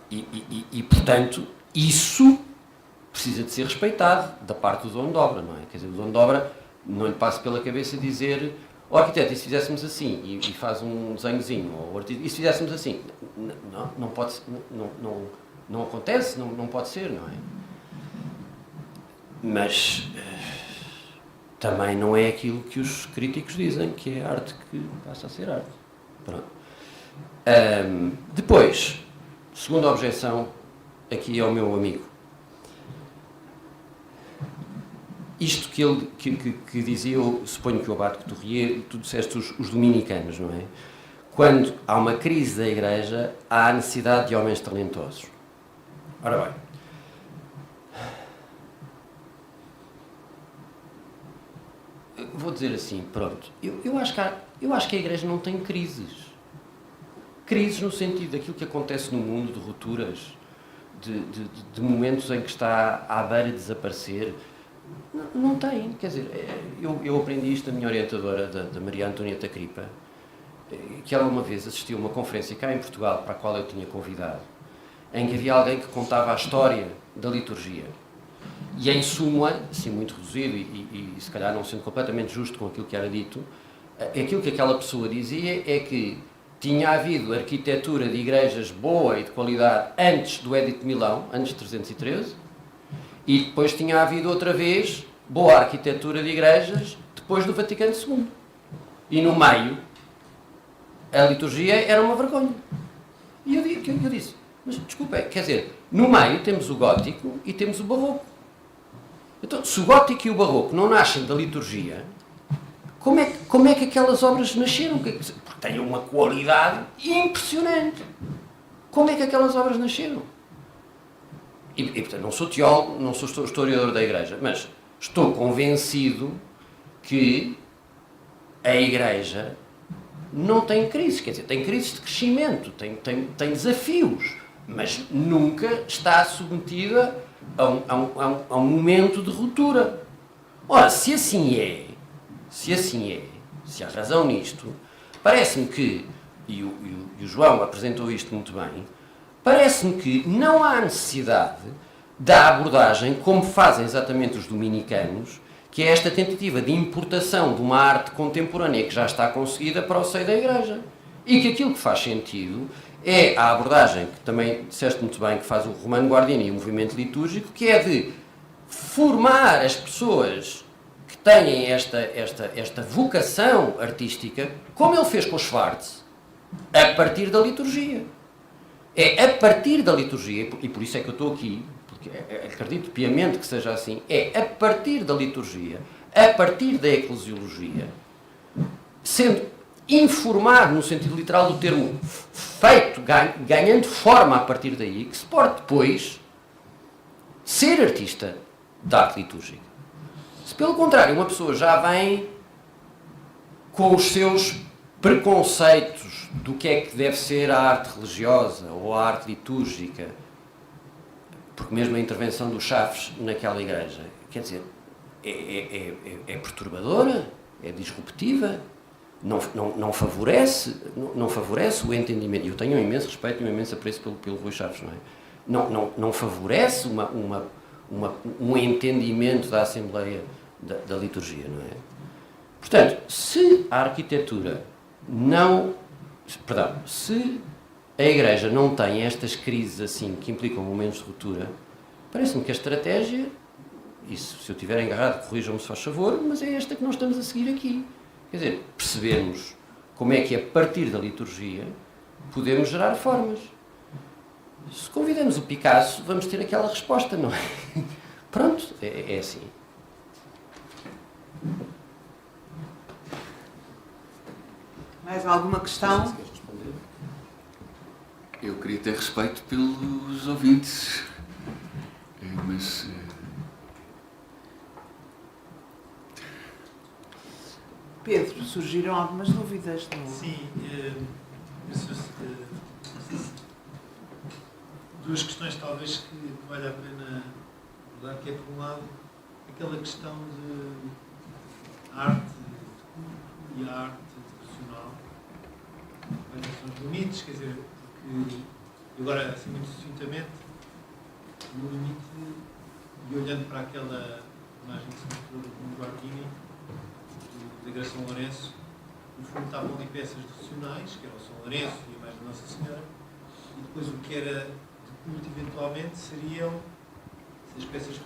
E portanto, isso precisa de ser respeitado da parte do dono de obra, não é? Quer dizer, o dono de obra não lhe passa pela cabeça dizer: ó arquiteto, e se fizéssemos assim? E faz um desenhozinho, ou artista, e se fizéssemos assim? Não pode, não acontece, não pode ser, não é? Mas também não é aquilo que os críticos dizem, que é arte que passa a ser arte. Pronto. Depois, segunda objeção, aqui ao meu amigo. Isto que ele que dizia, eu suponho que o Abate Couturier, tu disseste os dominicanos, não é? Quando há uma crise da Igreja, há a necessidade de homens talentosos. Ora bem, vou dizer assim, pronto, eu acho que a Igreja não tem crises. Crises no sentido daquilo que acontece no mundo, de rupturas, de momentos em que está à beira de desaparecer. Não tem, quer dizer, eu aprendi isto da minha orientadora, da Maria Antonieta Cripa, que ela uma vez assistiu a uma conferência cá em Portugal, para a qual eu tinha convidado, em que havia alguém que contava a história da liturgia. E em súmula, assim muito reduzido e se calhar não sendo completamente justo com aquilo que era dito, aquilo que aquela pessoa dizia é que tinha havido arquitetura de igrejas boa e de qualidade antes do Edito de Milão, antes de 313, e depois tinha havido outra vez boa arquitetura de igrejas depois do Vaticano II. E no meio, a liturgia era uma vergonha. E eu disse, mas desculpa, quer dizer, no meio temos o gótico e temos o barroco. Então, se o gótico e o barroco não nascem da liturgia, como é que aquelas obras nasceram? Porque têm uma qualidade impressionante. Como é que aquelas obras nasceram? E portanto, não sou teólogo, não sou historiador da Igreja, mas estou convencido que a Igreja não tem crises, quer dizer, tem crises de crescimento, tem desafios, mas nunca está submetida a um momento de ruptura. Ora, se há razão nisto, parece-me que, e o João apresentou isto muito bem, parece-me que não há necessidade da abordagem como fazem exatamente os dominicanos, que é esta tentativa de importação de uma arte contemporânea que já está conseguida para o seio da Igreja. E que aquilo que faz sentido é a abordagem, que também disseste muito bem, que faz o Romano Guardini e o movimento litúrgico, que é de formar as pessoas que têm esta vocação artística, como ele fez com o Schwartz, a partir da liturgia. É a partir da liturgia, e por isso é que eu estou aqui, porque acredito piamente que seja assim, é a partir da liturgia, a partir da eclesiologia, sendo informado no sentido literal do termo, feito, ganhando forma a partir daí, que se pode depois ser artista da arte litúrgica. Se pelo contrário uma pessoa já vem com os seus preconceitos do que é que deve ser a arte religiosa ou a arte litúrgica, porque mesmo a intervenção do Chaves naquela igreja, quer dizer, é perturbadora, é disruptiva, não favorece o entendimento. Eu tenho um imenso respeito e um imenso apreço pelo Rui Chaves, não é? Não favorece um entendimento da Assembleia da liturgia, não é? Portanto, se a arquitetura se a Igreja não tem estas crises assim que implicam momentos de ruptura, parece-me que a estratégia, e se eu estiver engarrado, corrijam-me se faz favor, mas é esta que nós estamos a seguir aqui. Quer dizer, percebermos como é que a partir da liturgia podemos gerar formas. Se convidamos o Picasso, vamos ter aquela resposta, não é? Pronto, é assim. Mais alguma questão? Eu queria ter respeito pelos ouvintes, mas... Pedro, surgiram algumas dúvidas no... Sim, duas questões talvez que vale a pena abordar, que é, por um lado, aquela questão de arte e a arte profissional. Quais são os limites, quer dizer, porque, agora, assim, muito sucintamente, no limite, e olhando para aquela imagem que se mostrou do Bruno Guardini, da Igreja de São Lourenço, no fundo estavam ali peças devocionais, que eram o São Lourenço e a imagem da Nossa Senhora, e depois o que era de culto, eventualmente, seriam as peças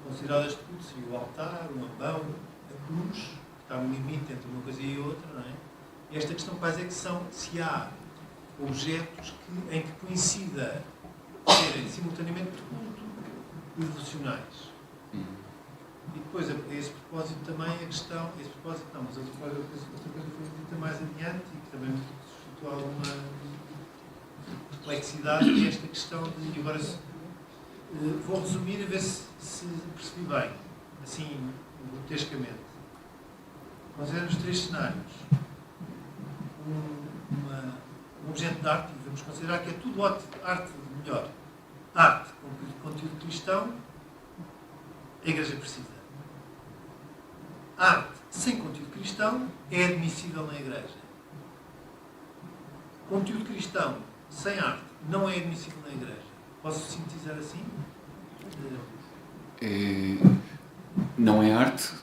consideradas de culto, seria o altar, o ambão, a cruz, que está no limite entre uma coisa e outra, não é? E esta questão quais é que são, se há objetos em que coincida serem simultaneamente de culto e devocionais. E depois, a esse propósito também, a questão, esse propósito não, mas outra coisa foi dita mais adiante e que também suscitou alguma complexidade, que é esta questão de, e agora vou resumir a ver se percebi bem, assim, grotescamente. Consideramos três cenários. Um objeto de arte, e vamos considerar que é tudo arte melhor. Arte com conteúdo cristão, a Igreja precisa. Arte sem conteúdo cristão é admissível na Igreja. Conteúdo cristão sem arte não é admissível na Igreja. Posso sintetizar assim? Não é arte,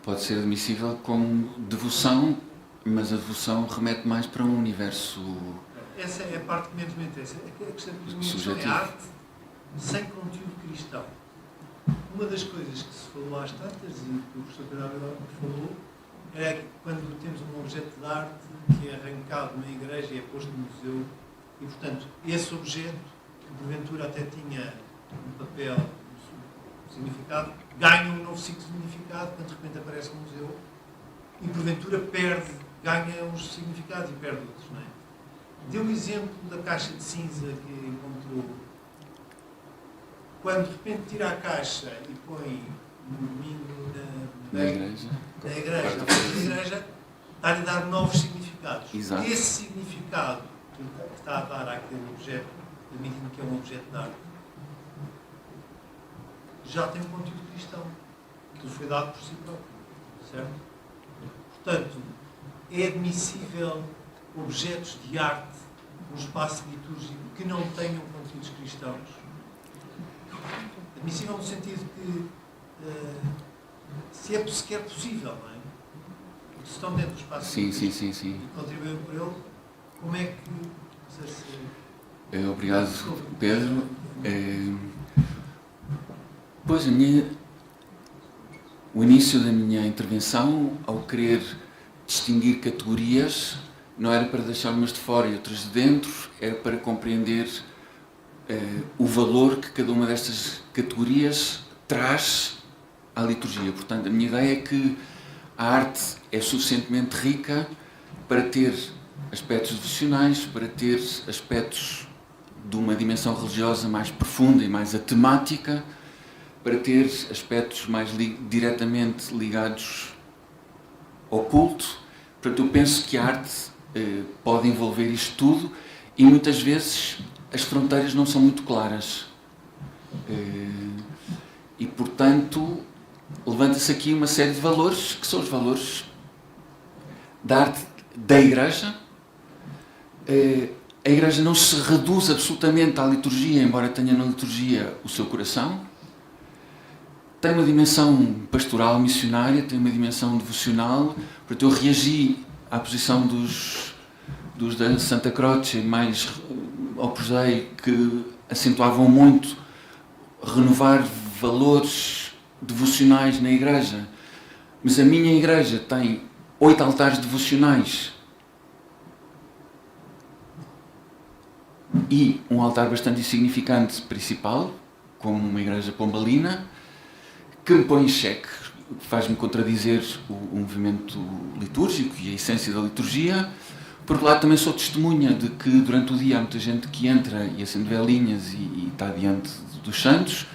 pode ser admissível como devoção, mas a devoção remete mais para um universo... Essa é a parte que menos me interessa. A questão é arte sem conteúdo cristão. Uma das coisas que se falou às tantas, e que o professor Pedro Abel falou, é que quando temos um objeto de arte que é arrancado na igreja e é posto no museu, e portanto esse objeto, que porventura até tinha um papel, um significado, ganha um novo significado quando de repente aparece no museu e porventura ganha uns significados e perde outros, não é? Deu o exemplo da caixa de cinza que encontrou. Quando de repente tira a caixa e põe no domingo na igreja, está-lhe a dar novos significados. Exato. Esse significado que está a dar àquele objeto, admitindo que é um objeto de arte, já tem um conteúdo cristão, que foi dado por si próprio. Certo? Portanto, é admissível objetos de arte no espaço litúrgico que não tenham conteúdos cristãos? Admissível no sentido que se é sequer possível, não é? Porque se estão dentro do espaço litúrgico e contribuem por ele, como é que... Não sei se... Obrigado, Pedro. Pois, o início da minha intervenção, ao querer distinguir categorias, não era para deixar umas de fora e outras de dentro, era para compreender o valor que cada uma destas categorias traz à liturgia. Portanto, a minha ideia é que a arte é suficientemente rica para ter aspectos devocionais, para ter aspectos de uma dimensão religiosa mais profunda e mais atemática, para ter aspectos mais diretamente ligados ao culto. Portanto, eu penso que a arte pode envolver isto tudo e muitas vezes as fronteiras não são muito claras. E, portanto, levanta-se aqui uma série de valores, que são os valores da arte da Igreja. A Igreja não se reduz absolutamente à liturgia, embora tenha na liturgia o seu coração. Tem uma dimensão pastoral, missionária, tem uma dimensão devocional. Portanto, eu reagi à posição dos da Santa Croce, mais Opus Dei, que acentuavam muito renovar valores devocionais na Igreja. Mas a minha Igreja tem 8 altares devocionais e um altar bastante insignificante principal, como uma igreja pombalina, que me põe em xeque, faz-me contradizer o movimento litúrgico e a essência da liturgia, Por outro lado, também sou testemunha de que durante o dia há muita gente que entra e acende velinhas e está diante dos santos.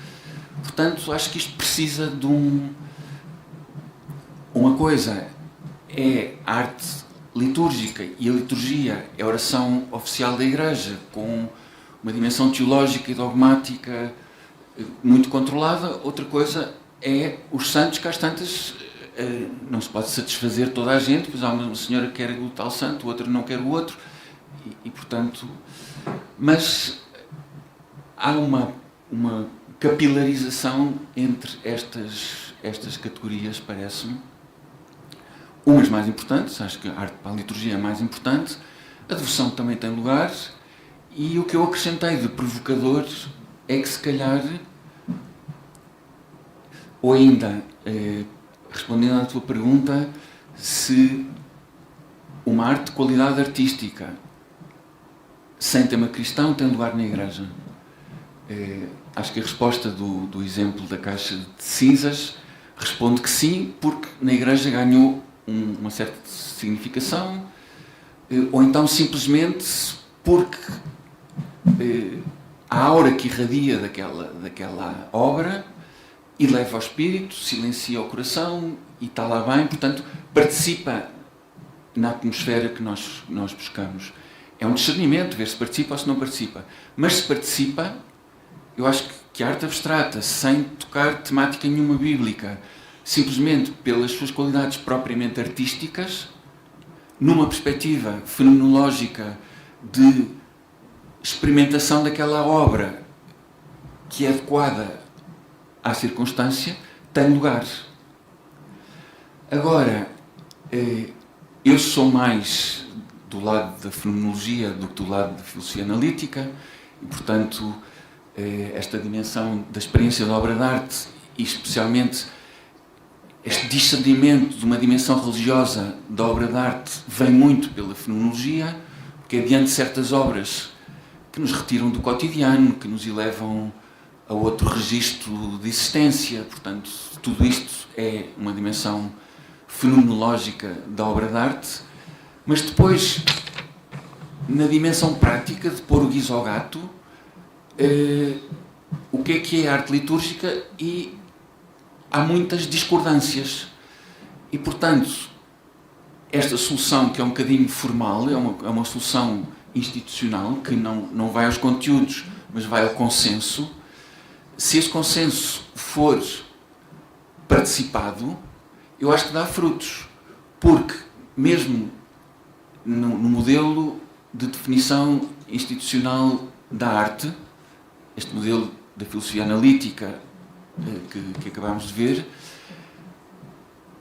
Portanto, acho que isto precisa de uma coisa é a arte litúrgica, e a liturgia é a oração oficial da Igreja, com uma dimensão teológica e dogmática muito controlada. Outra coisa é os santos, que às tantas não se pode satisfazer toda a gente, pois há uma senhora que quer o tal santo, outra não quer o outro, e portanto... Mas há uma capilarização entre estas categorias, parece-me. Umas mais importantes, acho que a arte para a liturgia é mais importante, a devoção também tem lugar, e o que eu acrescentei de provocador é que, se calhar, ou ainda, respondendo à tua pergunta, se uma arte de qualidade artística sem tema cristão tem lugar na Igreja. Acho que a resposta do exemplo da caixa de cinzas responde que sim, porque na Igreja ganhou uma certa significação, ou então simplesmente porque a aura que irradia daquela obra eleva o espírito, silencia o coração e está lá bem, portanto participa na atmosfera que nós buscamos. É um discernimento ver se participa ou se não participa, mas se participa, eu acho que a arte abstrata, sem tocar temática nenhuma bíblica, simplesmente pelas suas qualidades propriamente artísticas, numa perspectiva fenomenológica de experimentação daquela obra que é adequada à circunstância, tem lugar. Agora, eu sou mais do lado da fenomenologia do que do lado da filosofia analítica, e portanto esta dimensão da experiência da obra de arte, e especialmente este discernimento de uma dimensão religiosa da obra de arte, vem muito pela fenomenologia, porque é diante de certas obras que nos retiram do cotidiano, que nos elevam a outro registro de existência. Portanto, tudo isto é uma dimensão fenomenológica da obra de arte. Mas depois, na dimensão prática de pôr o guizo ao gato, o que é a arte litúrgica? E há muitas discordâncias. E, portanto, esta solução, que é um bocadinho formal, é uma solução institucional, que não vai aos conteúdos, mas vai ao consenso. Se esse consenso for participado, eu acho que dá frutos. Porque, mesmo no modelo de definição institucional da arte, este modelo da filosofia analítica que acabámos de ver,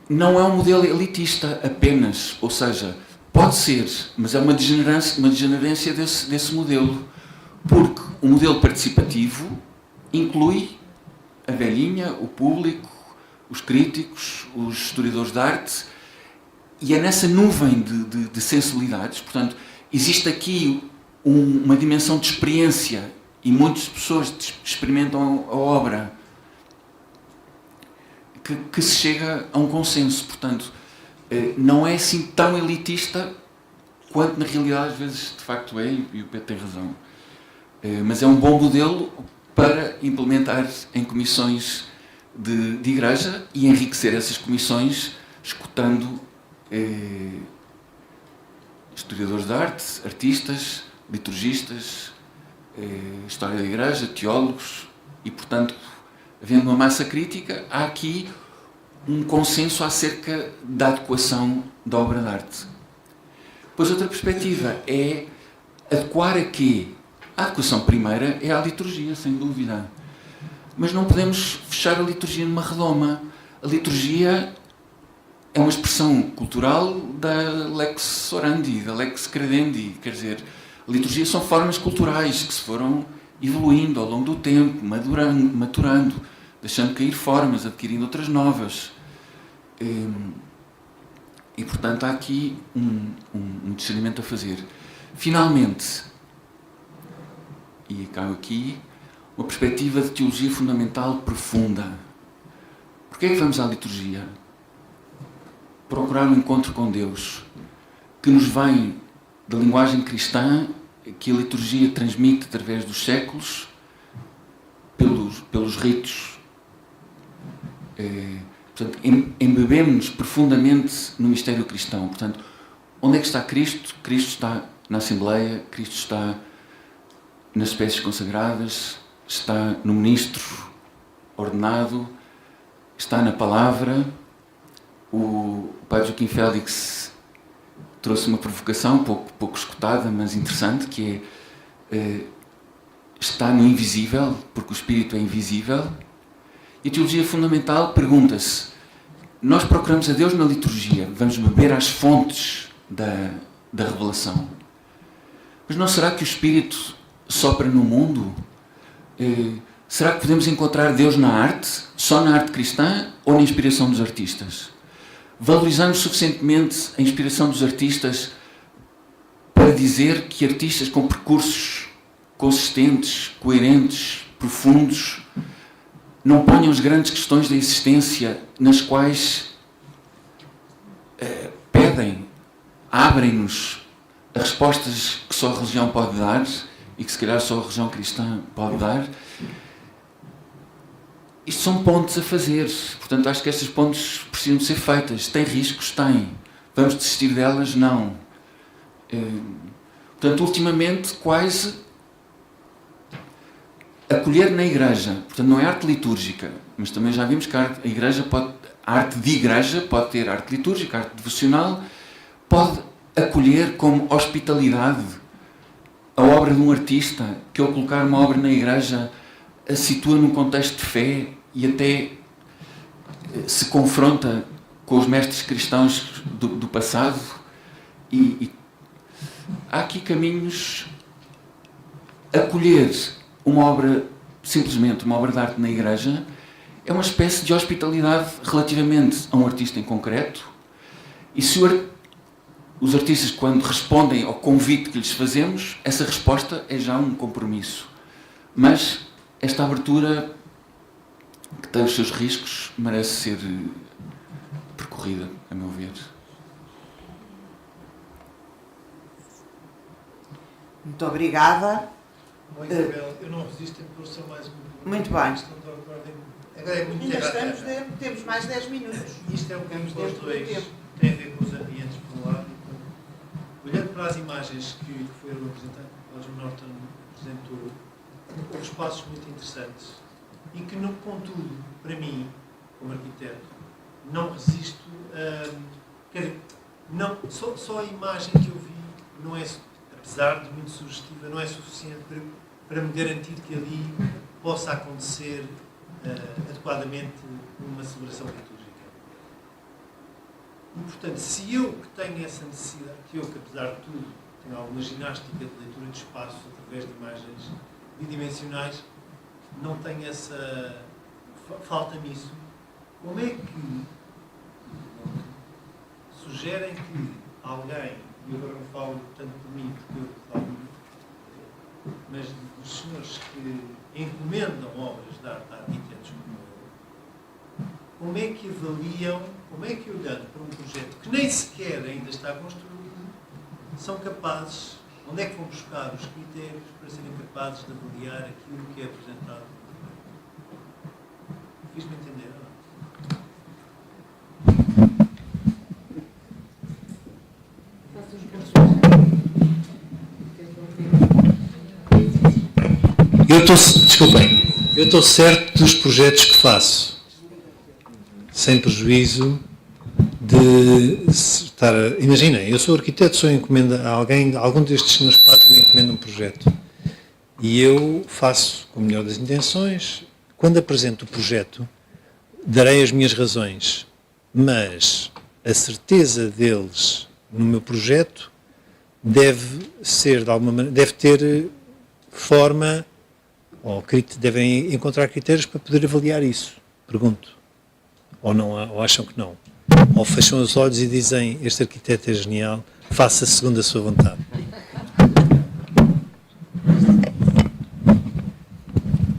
não é um modelo elitista apenas, ou seja, pode ser, mas é uma degenerância desse modelo, porque o modelo participativo inclui a velhinha, o público, os críticos, os historiadores de arte, e é nessa nuvem de sensibilidades. Portanto, existe aqui uma dimensão de experiência, e muitas pessoas experimentam a obra, que se chega a um consenso. Portanto, não é assim tão elitista quanto na realidade às vezes de facto é, e o Pedro tem razão. Mas é um bom modelo para implementar em comissões de igreja e enriquecer essas comissões escutando historiadores de arte, artistas, liturgistas, história da igreja, teólogos, e portanto, havendo uma massa crítica, há aqui um consenso acerca da adequação da obra de arte. Depois, outra perspectiva é adequar a quê? A adequação primeira é à liturgia, sem dúvida. Mas não podemos fechar a liturgia numa redoma. A liturgia é uma expressão cultural da lex orandi, da lex credendi. Quer dizer, a liturgia são formas culturais que se foram evoluindo ao longo do tempo, maturando, deixando cair formas, adquirindo outras novas. E portanto, há aqui um discernimento a fazer. Finalmente, e acabo aqui, uma perspectiva de teologia fundamental profunda. Porquê é que vamos à liturgia? Procurar um encontro com Deus, que nos vem da linguagem cristã que a liturgia transmite através dos séculos, pelos ritos. Portanto, embebemos-nos profundamente no mistério cristão. Portanto, onde é que está Cristo? Cristo está na Assembleia, Cristo está nas espécies consagradas, está no ministro ordenado, está na palavra. O Padre Joaquim Félix trouxe uma provocação pouco escutada, mas interessante, que é está no invisível, porque o Espírito é invisível. E a teologia fundamental pergunta-se: nós procuramos a Deus na liturgia, vamos beber às fontes da revelação, mas não será que o Espírito sopra no mundo? Será que podemos encontrar Deus na arte, só na arte cristã ou na inspiração dos artistas? Valorizamos suficientemente a inspiração dos artistas para dizer que artistas com percursos consistentes, coerentes, profundos, não ponham as grandes questões da existência nas quais pedem, abrem-nos a respostas que só a religião pode dar e que se calhar só a religião cristã pode dar. Isto são pontes a fazer, portanto acho que estas pontes precisam de ser feitas. Tem riscos? Tem. Vamos desistir delas? Não. Portanto, ultimamente, quase acolher na igreja, portanto não é arte litúrgica, mas também já vimos que a arte de igreja pode ter arte litúrgica, arte devocional, pode acolher como hospitalidade a obra de um artista, que ao colocar uma obra na igreja a situa num contexto de fé e até se confronta com os mestres cristãos do passado. E há aqui caminhos. Acolher uma obra, simplesmente uma obra de arte na igreja, é uma espécie de hospitalidade relativamente a um artista em concreto. E se os artistas, quando respondem ao convite que lhes fazemos, essa resposta é já um compromisso. Mas esta abertura, que tem os seus riscos, merece ser percorrida, a meu ver. Muito obrigada. Bom, Isabel, eu não resisto em pôr só mais um. Muito bem. Agora é muito Ainda temos mais 10 minutos. Isto é o que temos Temos nós dois. tempo. Tem a ver com os ambientes, por um lado. Olhando para as imagens que foram apresentadas, o John Norton apresentou, houve espaços muito interessantes e que, contudo, para mim, como arquiteto, não resisto a... Quer dizer, não, só a imagem que eu vi não é, apesar de muito sugestiva, não é suficiente para me garantir que ali possa acontecer adequadamente uma celebração litúrgica. E, portanto, se eu que tenho essa necessidade, que apesar de tudo tenho alguma ginástica de leitura de espaço através de imagens bidimensionais, não tenho essa... falta-me isso. Como é que sugerem que alguém, e agora não falo tanto por mim, porque eu falo muito, mas dos senhores que encomendam obras de arte a arquitetos como é que avaliam, como é que olhando para um projeto que nem sequer ainda está construído, são capazes, onde é que vão buscar os critérios para serem capazes de avaliar aquilo que é apresentado? Fiz-me entender, não? Eu estou certo dos projetos que faço, sem prejuízo de estar... Imaginem, eu sou arquiteto, sou encomenda a algum destes senhores padres me encomenda um projeto. E eu faço com a melhor das intenções. Quando apresento o projeto, darei as minhas razões, mas a certeza deles no meu projeto deve ser, de alguma maneira, deve ter forma, ou devem encontrar critérios para poder avaliar isso. Pergunto. Ou não, ou acham que não? Ou fecham os olhos e dizem, este arquiteto é genial, faça segundo a sua vontade.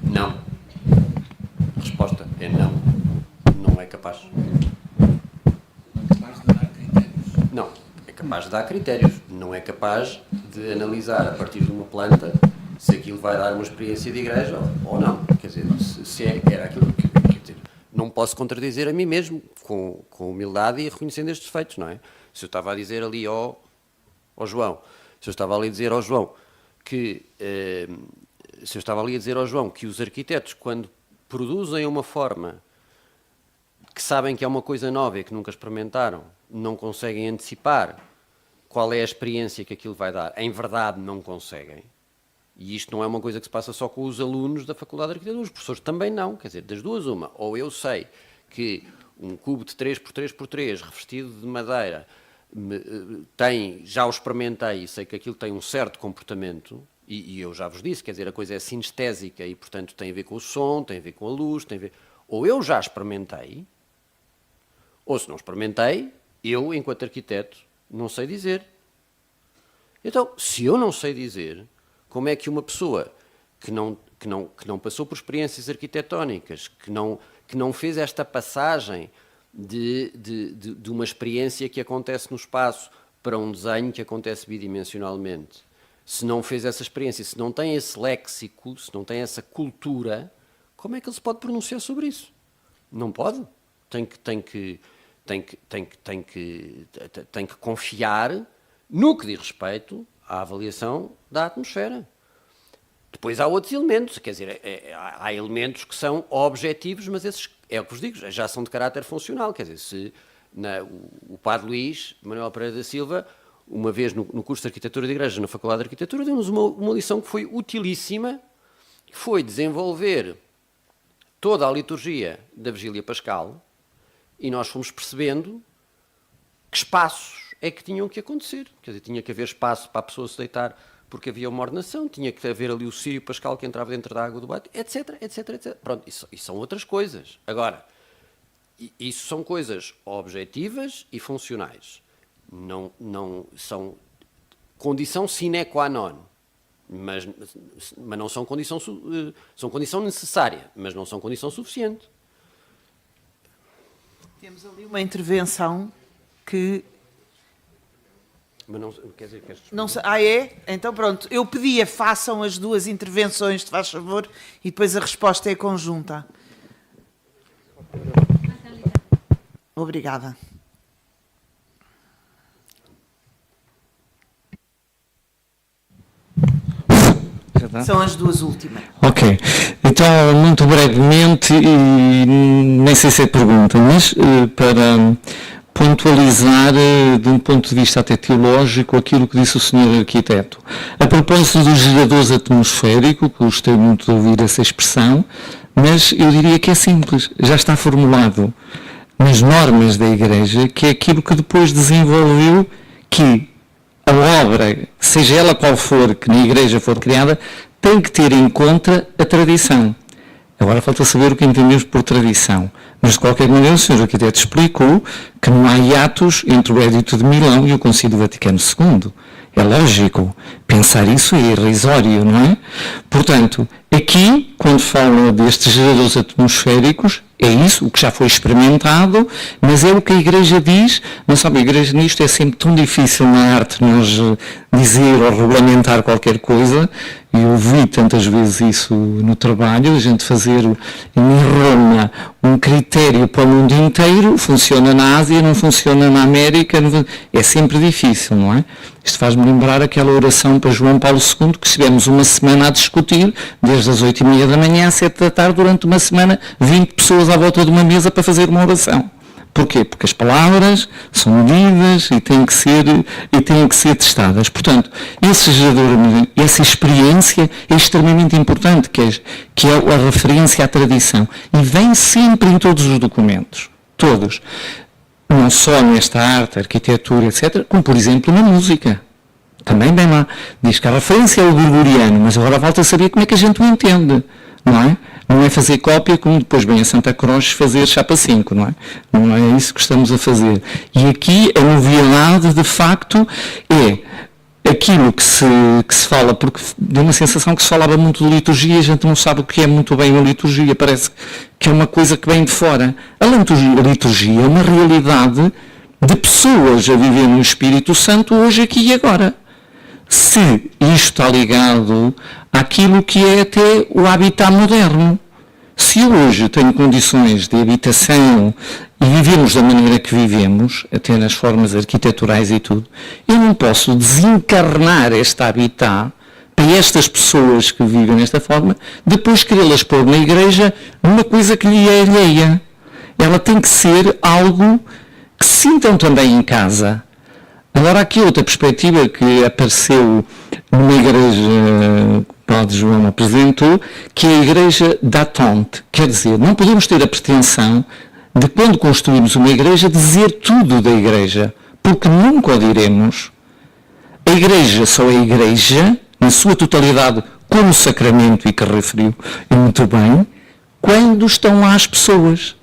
Não. A resposta é não. Não é capaz. Capaz de dar critérios? Não. É capaz de dar critérios. não é capaz de analisar a partir de uma planta se aquilo vai dar uma experiência de igreja ou não. Quer dizer, se era aquilo que... Quer dizer, não posso contradizer a mim mesmo, com humildade e reconhecendo estes defeitos, não é? Se eu estava a dizer ali ao João, se eu estava ali a dizer ao João que... se eu estava ali a dizer ao João que os arquitetos, quando produzem uma forma que sabem que é uma coisa nova e que nunca experimentaram, não conseguem antecipar qual é a experiência que aquilo vai dar. Em verdade, não conseguem. E isto não é uma coisa que se passa só com os alunos da Faculdade de Arquitetura, os professores também não. Quer dizer, das duas uma. Ou eu sei que um cubo de 3x3x3 revestido de madeira já o experimentei e sei que aquilo tem um certo comportamento, e eu já vos disse, quer dizer, a coisa é sinestésica e, portanto, tem a ver com o som, tem a ver com a luz, tem a ver... Ou eu já experimentei, ou se não experimentei, eu, enquanto arquiteto, não sei dizer. Então, se eu não sei dizer, como é que uma pessoa que não passou por experiências arquitetónicas, que não fez esta passagem de uma experiência que acontece no espaço para um desenho que acontece bidimensionalmente, se não fez essa experiência, se não tem esse léxico, se não tem essa cultura, como é que ele se pode pronunciar sobre isso? Não pode. Tem que confiar no que diz respeito à avaliação da atmosfera. Depois há outros elementos, quer dizer, há elementos que são objetivos, mas esses, é o que vos digo, já são de caráter funcional. Quer dizer, se o Padre Luís Manuel Pereira da Silva, uma vez no curso de Arquitetura de Igrejas na Faculdade de Arquitetura, deu-nos uma lição que foi utilíssima, que foi desenvolver toda a liturgia da Vigília Pascal, e nós fomos percebendo que espaços é que tinham que acontecer. Quer dizer, tinha que haver espaço para a pessoa se deitar porque havia uma ordenação, tinha que haver ali o círio pascal que entrava dentro da água do banho, etc, etc, etc. Pronto, isso são outras coisas. Agora, isso são coisas objetivas e funcionais. Não são condição sine qua non, mas não são condição, são condição necessária, mas não são condição suficiente. Temos ali uma intervenção que... Mas não, quer dizer, não sei, é? Então pronto, eu pedia, façam as duas intervenções, te faz favor, e depois a resposta é conjunta. Obrigada. São as duas últimas. Ok. Então, muito brevemente, e nem sei se é pergunta, mas para pontualizar de um ponto de vista até teológico aquilo que disse o Sr. Arquiteto. A propósito dos geradores atmosféricos, gostei muito de ouvir essa expressão, mas eu diria que é simples, já está formulado nas normas da Igreja, que é aquilo que depois desenvolveu que a obra, seja ela qual for, que na Igreja for criada, tem que ter em conta a tradição. Agora falta saber o que entendemos por tradição. Mas, de qualquer maneira, o Sr. Arquiteto explicou que não há hiatos entre o Edito de Milão e o Concílio Vaticano II. É lógico. Pensar isso é irrisório, não é? Portanto, aqui, quando fala destes geradores atmosféricos, é isso, o que já foi experimentado, mas é o que a Igreja diz. Não sabe, a Igreja nisto é sempre tão difícil na arte nós dizer ou regulamentar qualquer coisa. Eu vi tantas vezes isso no trabalho, a gente fazer em Roma um critério para o mundo inteiro, funciona na Ásia, não funciona na América, é sempre difícil, não é? Isto faz-me lembrar aquela oração para João Paulo II, que estivemos uma semana a discutir, desde as 8h30 da manhã às 7 da tarde, durante uma semana, 20 pessoas à volta de uma mesa para fazer uma oração. Porquê? Porque as palavras são medidas e têm que ser testadas. Portanto, esse gerador, essa experiência é extremamente importante, que é a referência à tradição. E vem sempre em todos os documentos. Todos. Não só nesta arte, arquitetura, etc., como, por exemplo, na música. Também vem lá. Diz que a referência é o gregoriano, mas agora falta saber como é que a gente o entende. Não é? Não é fazer cópia como depois vem a Santa Cruz fazer chapa 5, não é? Não é isso que estamos a fazer. E aqui a novidade, de facto, é aquilo que se fala, porque deu uma sensação que se falava muito de liturgia, a gente não sabe o que é muito bem a liturgia, parece que é uma coisa que vem de fora. A liturgia é uma realidade de pessoas a viver no Espírito Santo hoje, aqui e agora. Se isto está ligado àquilo que é até o habitat moderno. Se eu hoje tenho condições de habitação e vivemos da maneira que vivemos, até nas formas arquiteturais e tudo, eu não posso desencarnar este habitat para estas pessoas que vivem desta forma, depois querê-las pôr na igreja numa coisa que lhe é alheia. Ela tem que ser algo que sintam também em casa. Agora, aqui outra perspectiva que apareceu numa igreja que o Padre João apresentou, que é a igreja d'attente. Quer dizer, não podemos ter a pretensão de, quando construímos uma igreja, dizer tudo da igreja, porque nunca o diremos. A igreja só é igreja, na sua totalidade, como sacramento, e que referiu muito bem, quando estão lá as pessoas.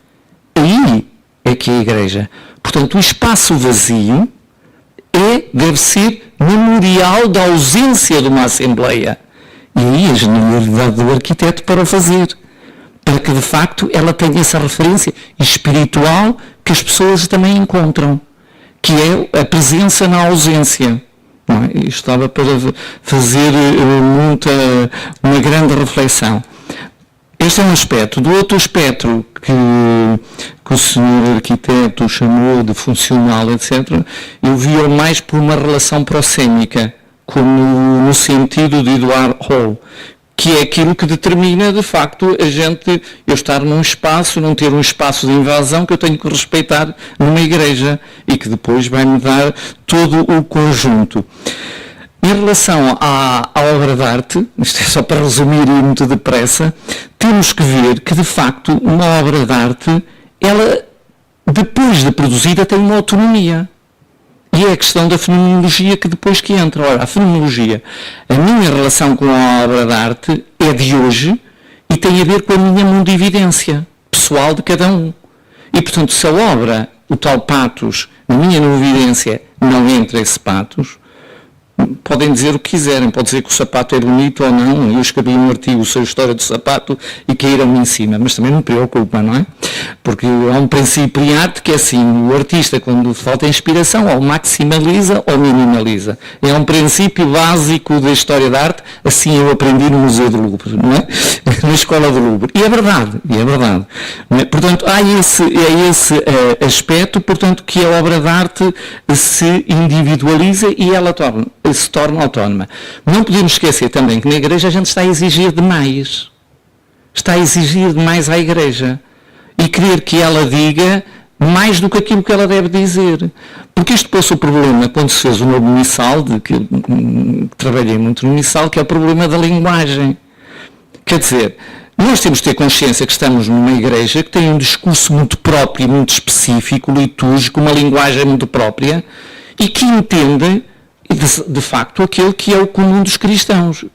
Aí é que é a igreja. Portanto, o espaço vazio deve ser memorial da ausência de uma Assembleia. E aí a genialidade do arquiteto para o fazer. Para que, de facto, ela tenha essa referência espiritual que as pessoas também encontram. Que é a presença na ausência. Não é? Isto estava para fazer uma grande reflexão. Este é um aspecto. Do outro aspecto que o senhor arquiteto chamou de funcional, etc., eu vi-o mais por uma relação prosémica, como no sentido de Edward Hall, que é aquilo que determina, de facto, eu estar num espaço, não ter um espaço de invasão que eu tenho que respeitar numa igreja e que depois vai-me dar todo o conjunto. Em relação à obra de arte, isto é só para resumir e muito depressa, temos que ver que, de facto, uma obra de arte, ela, depois de produzida, tem uma autonomia. E é a questão da fenomenologia que depois que entra. Ora, a fenomenologia, a minha relação com a obra de arte é de hoje e tem a ver com a minha mundividência pessoal de cada um. E, portanto, se a obra, o tal patos, na minha mundividência, não entra esse patos, podem dizer o que quiserem, pode dizer que o sapato é bonito ou não, eu escrevi um artigo sobre a história do sapato e caíram-me em cima, mas também não me preocupa, não é? Porque há um princípio em arte que é assim, o artista quando falta inspiração ou maximaliza ou minimaliza. É um princípio básico da história da arte, assim eu aprendi no Museu do Louvre, não é? Na Escola do Louvre. E é verdade. Não é? Portanto, há esse aspecto, portanto, que a obra de arte se individualiza e ela se torna autónoma. Não podemos esquecer também que na igreja a gente está a exigir demais. Está a exigir demais à igreja. E querer que ela diga mais do que aquilo que ela deve dizer. Porque isto pôs o problema quando se fez o novo missal, que eu trabalhei muito no missal, que é o problema da linguagem. Quer dizer, nós temos de ter consciência que estamos numa igreja que tem um discurso muito próprio, muito específico, litúrgico, uma linguagem muito própria, e que entende, de facto, aquilo que é o comum dos cristãos,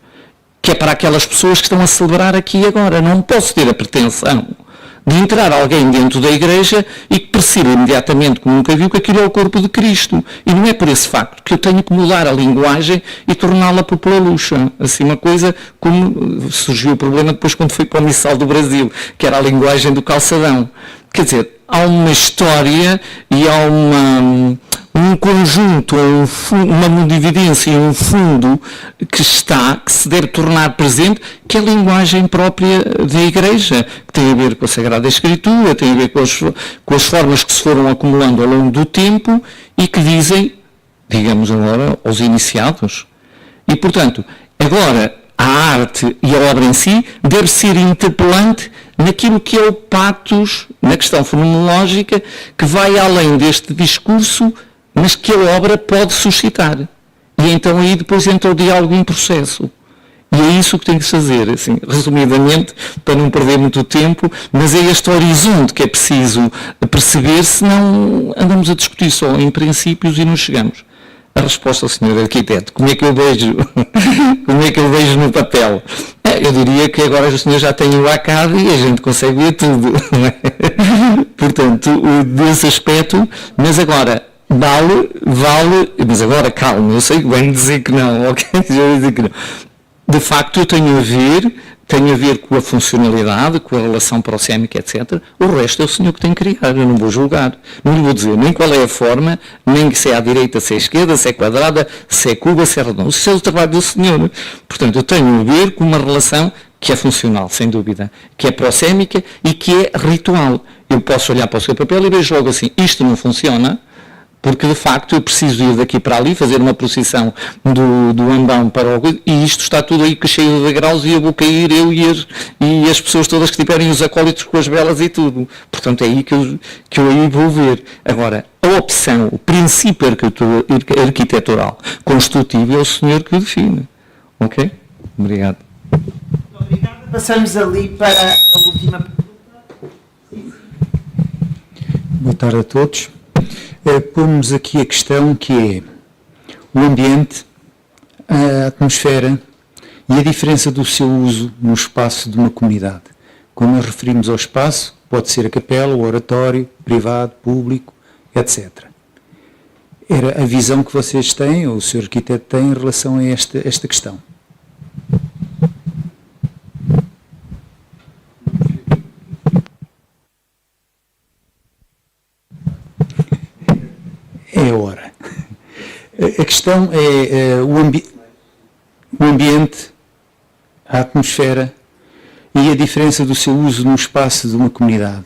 que é para aquelas pessoas que estão a celebrar aqui e agora. Não posso ter a pretensão de entrar alguém dentro da igreja e que perceba imediatamente, como nunca viu, que aquilo é o corpo de Cristo. E não é por esse facto que eu tenho que mudar a linguagem e torná-la popularucha. Assim, uma coisa como surgiu o problema depois quando fui para o Missal do Brasil, que era a linguagem do calçadão. Quer dizer, há uma história e há um conjunto, uma mundividência e um fundo que se deve tornar presente, que é a linguagem própria da Igreja, que tem a ver com a Sagrada Escritura, tem a ver com as formas que se foram acumulando ao longo do tempo e que dizem, digamos agora, aos iniciados. E, portanto, agora a arte e a obra em si deve ser interpelante naquilo que é o patos, na questão fenomenológica, que vai além deste discurso, mas que a obra pode suscitar. E então aí depois entra o diálogo em processo. E é isso que tem que se fazer, assim, resumidamente, para não perder muito tempo, mas é este horizonte que é preciso perceber, senão andamos a discutir só em princípios e não chegamos. A resposta ao senhor arquiteto, como é que eu vejo no papel? Eu diria que agora o senhor já tem o ACAD e a gente consegue ver tudo. Não é? Portanto, desse aspecto, mas agora, vale, mas agora calma, eu sei que vem dizer que não, ok? Já vou dizer que não. de facto, tem a ver com a funcionalidade, com a relação proxémica, etc. O resto é o senhor que tem que criar, eu não vou julgar. Não lhe vou dizer nem qual é a forma, nem se é à direita, se é à esquerda, se é quadrada, se é cuba, se é redonda. Isso é o trabalho do senhor. Portanto, eu tenho a ver com uma relação que é funcional, sem dúvida, que é proxémica e que é ritual. Eu posso olhar para o seu papel e vejo logo assim, isto não funciona, porque de facto eu preciso ir daqui para ali, fazer uma procissão do andão para o... E isto está tudo aí cheio de degraus e eu vou cair, eu e as pessoas todas que tiverem os acólitos com as velas e tudo. Portanto é aí que eu aí vou ver. Agora, a opção, o princípio arquitetural construtivo é o senhor que o define. Ok? Obrigado. Obrigada. Passamos ali para a última pergunta. Boa tarde a todos. Pomos aqui a questão que é o ambiente, a atmosfera e a diferença do seu uso no espaço de uma comunidade. Quando nos referimos ao espaço, pode ser a capela, o oratório, privado, público, etc. Era a visão que vocês têm, ou o Sr. Arquiteto tem, em relação a esta questão. É a hora. A questão é o ambiente, a atmosfera e a diferença do seu uso no espaço de uma comunidade.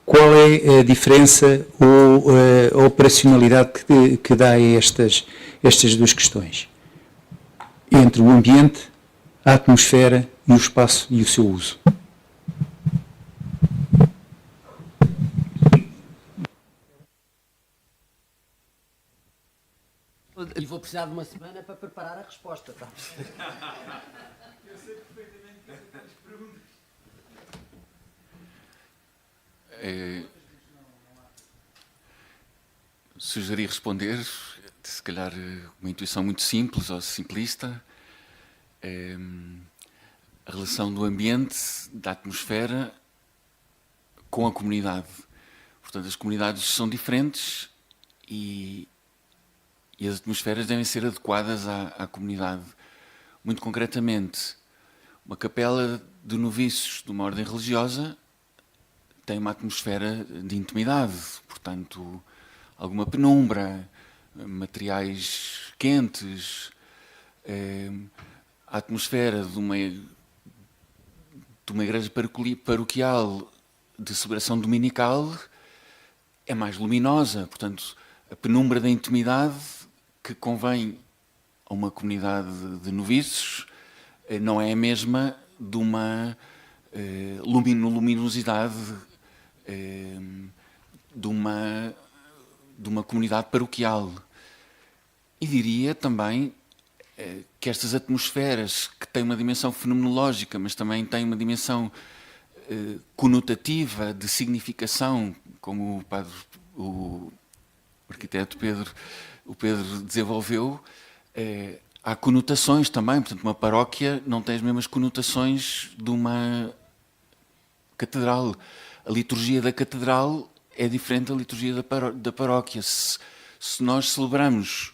Qual é a diferença ou a operacionalidade que dá a estas duas questões? Entre o ambiente, a atmosfera e o espaço e o seu uso. E vou precisar de uma semana para preparar a resposta, tá? Eu sei perfeitamente as perguntas. Sugeri responder, se calhar uma intuição muito simples ou simplista, a relação do ambiente, da atmosfera com a comunidade. Portanto, as comunidades são diferentes e as atmosferas devem ser adequadas à comunidade. Muito concretamente, uma capela de noviços de uma ordem religiosa tem uma atmosfera de intimidade, portanto, alguma penumbra, materiais quentes. A atmosfera de uma igreja paroquial de celebração dominical é mais luminosa, portanto, a penumbra da intimidade que convém a uma comunidade de noviços não é a mesma de uma luminosidade de uma comunidade paroquial. E diria também que estas atmosferas, que têm uma dimensão fenomenológica, mas também têm uma dimensão conotativa, de significação, como o arquiteto Pedro desenvolveu, há conotações também. Portanto, uma paróquia não tem as mesmas conotações de uma catedral. A liturgia da catedral é diferente da liturgia da paróquia. Se nós celebramos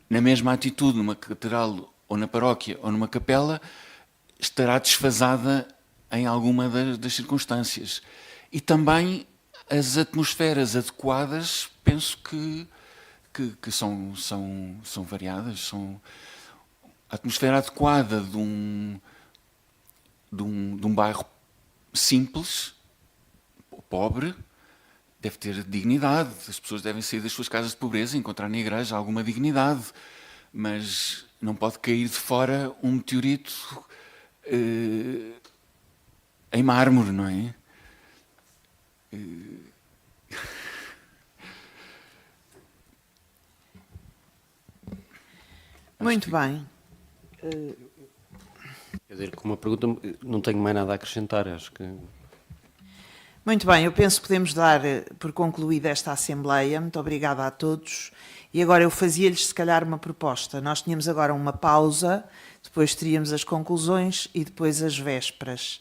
na mesma atitude numa catedral ou na paróquia ou numa capela, estará desfasada em alguma das circunstâncias. E também as atmosferas adequadas, penso que são variadas. A atmosfera adequada de um bairro simples, pobre, deve ter dignidade. As pessoas devem sair das suas casas de pobreza e encontrar na igreja alguma dignidade, mas não pode cair de fora um meteorito em mármore, não é? Muito bem. Quer dizer, com uma pergunta não tenho mais nada a acrescentar, acho que... Muito bem, eu penso que podemos dar por concluída esta Assembleia. Muito obrigada a todos. E agora eu fazia-lhes, se calhar, uma proposta. Nós tínhamos agora uma pausa, depois teríamos as conclusões e depois as vésperas.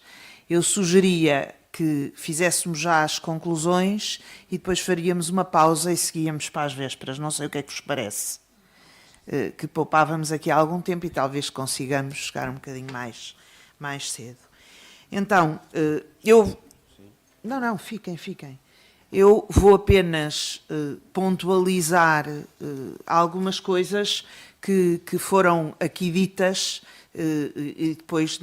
Eu sugeria que fizéssemos já as conclusões e depois faríamos uma pausa e seguíamos para as vésperas. Não sei o que é que vos parece. que poupávamos aqui há algum tempo e talvez consigamos chegar um bocadinho mais cedo. Então, Não, fiquem. Eu vou apenas pontualizar algumas coisas que foram aqui ditas e depois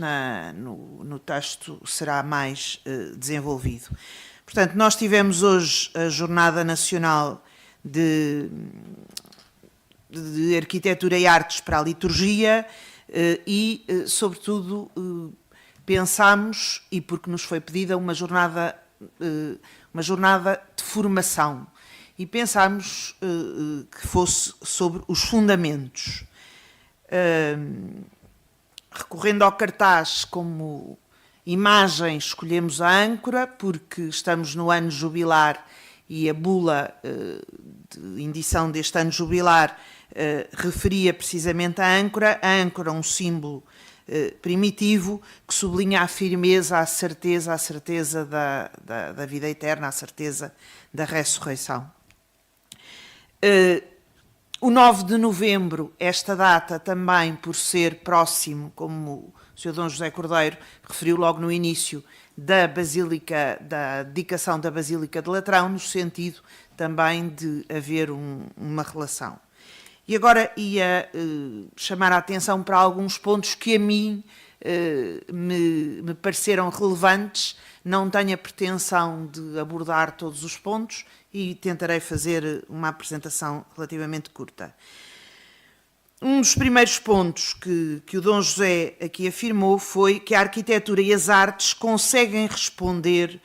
no texto será mais desenvolvido. Portanto, nós tivemos hoje a Jornada Nacional de Arquitetura e Artes para a Liturgia e, sobretudo, pensámos, e porque nos foi pedida, uma jornada de formação. E pensámos que fosse sobre os fundamentos. Recorrendo ao cartaz como imagem, escolhemos a âncora, porque estamos no ano jubilar e a bula de indição deste ano jubilar referia precisamente a âncora, um símbolo primitivo que sublinha a firmeza, a certeza da vida eterna, a certeza da ressurreição. O 9 de novembro, esta data também por ser próximo, como o Sr. Dom José Cordeiro referiu logo no início, da dedicação da Basílica de Latrão, no sentido também de haver uma relação. E agora ia chamar a atenção para alguns pontos que a mim me pareceram relevantes. Não tenho a pretensão de abordar todos os pontos e tentarei fazer uma apresentação relativamente curta. Um dos primeiros pontos que o Dom José aqui afirmou foi que a arquitetura e as artes conseguem responder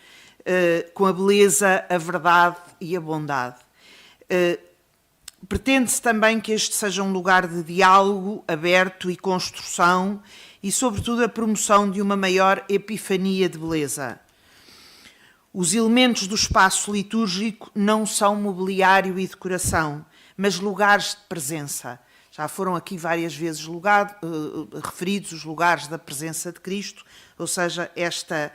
com a beleza, a verdade e a bondade. Pretende-se também que este seja um lugar de diálogo aberto e construção e, sobretudo, a promoção de uma maior epifania de beleza. Os elementos do espaço litúrgico não são mobiliário e decoração, mas lugares de presença. Já foram aqui várias vezes referidos os lugares da presença de Cristo, ou seja, esta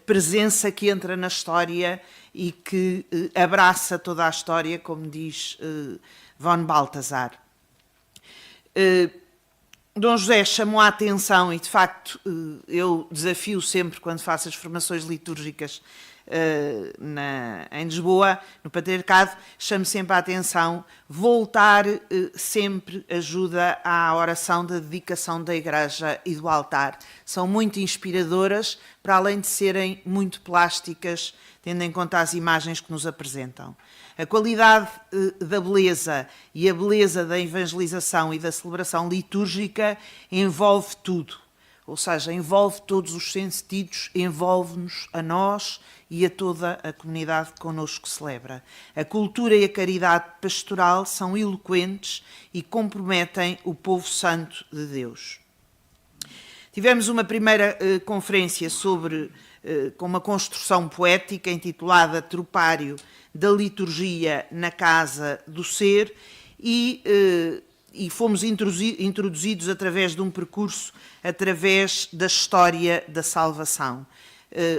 presença que entra na história e que abraça toda a história, como diz von Balthasar. Dom José chamou a atenção, e de facto eu desafio sempre quando faço as formações litúrgicas em Lisboa, no Patriarcado, chamo sempre a atenção, voltar sempre ajuda à oração da dedicação da Igreja e do altar. São muito inspiradoras, para além de serem muito plásticas, tendo em conta as imagens que nos apresentam. A qualidade da beleza e a beleza da evangelização e da celebração litúrgica envolve tudo. Ou seja, envolve todos os sentidos, envolve-nos a nós e a toda a comunidade que connosco celebra. A cultura e a caridade pastoral são eloquentes e comprometem o povo santo de Deus. Tivemos uma primeira conferência com uma construção poética intitulada Tropário da Liturgia na Casa do Ser e fomos introduzidos através de um percurso, através da história da salvação.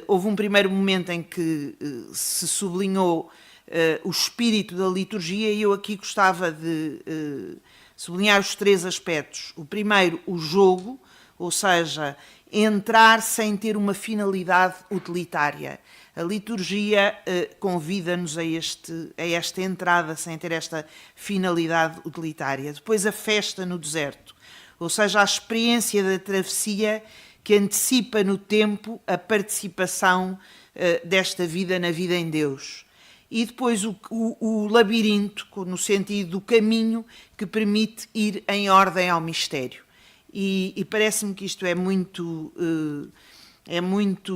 Houve um primeiro momento em que se sublinhou o espírito da liturgia e eu aqui gostava de sublinhar os três aspectos. O primeiro, o jogo, ou seja, entrar sem ter uma finalidade utilitária. A liturgia convida-nos a esta entrada sem ter esta finalidade utilitária. Depois a festa no deserto, ou seja, a experiência da travessia que antecipa no tempo a participação desta vida na vida em Deus. E depois o labirinto, no sentido do caminho que permite ir em ordem ao mistério. E parece-me que isto é muito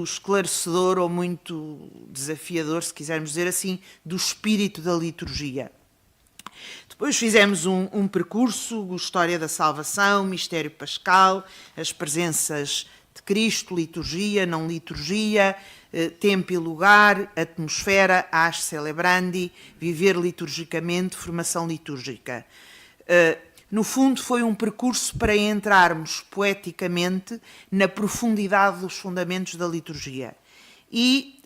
esclarecedor ou muito desafiador, se quisermos dizer assim, do espírito da liturgia. Depois fizemos um percurso, História da Salvação, Mistério Pascal, as presenças de Cristo, liturgia, não liturgia, tempo e lugar, atmosfera, ars celebrandi, viver liturgicamente, formação litúrgica. No fundo, foi um percurso para entrarmos poeticamente na profundidade dos fundamentos da liturgia. E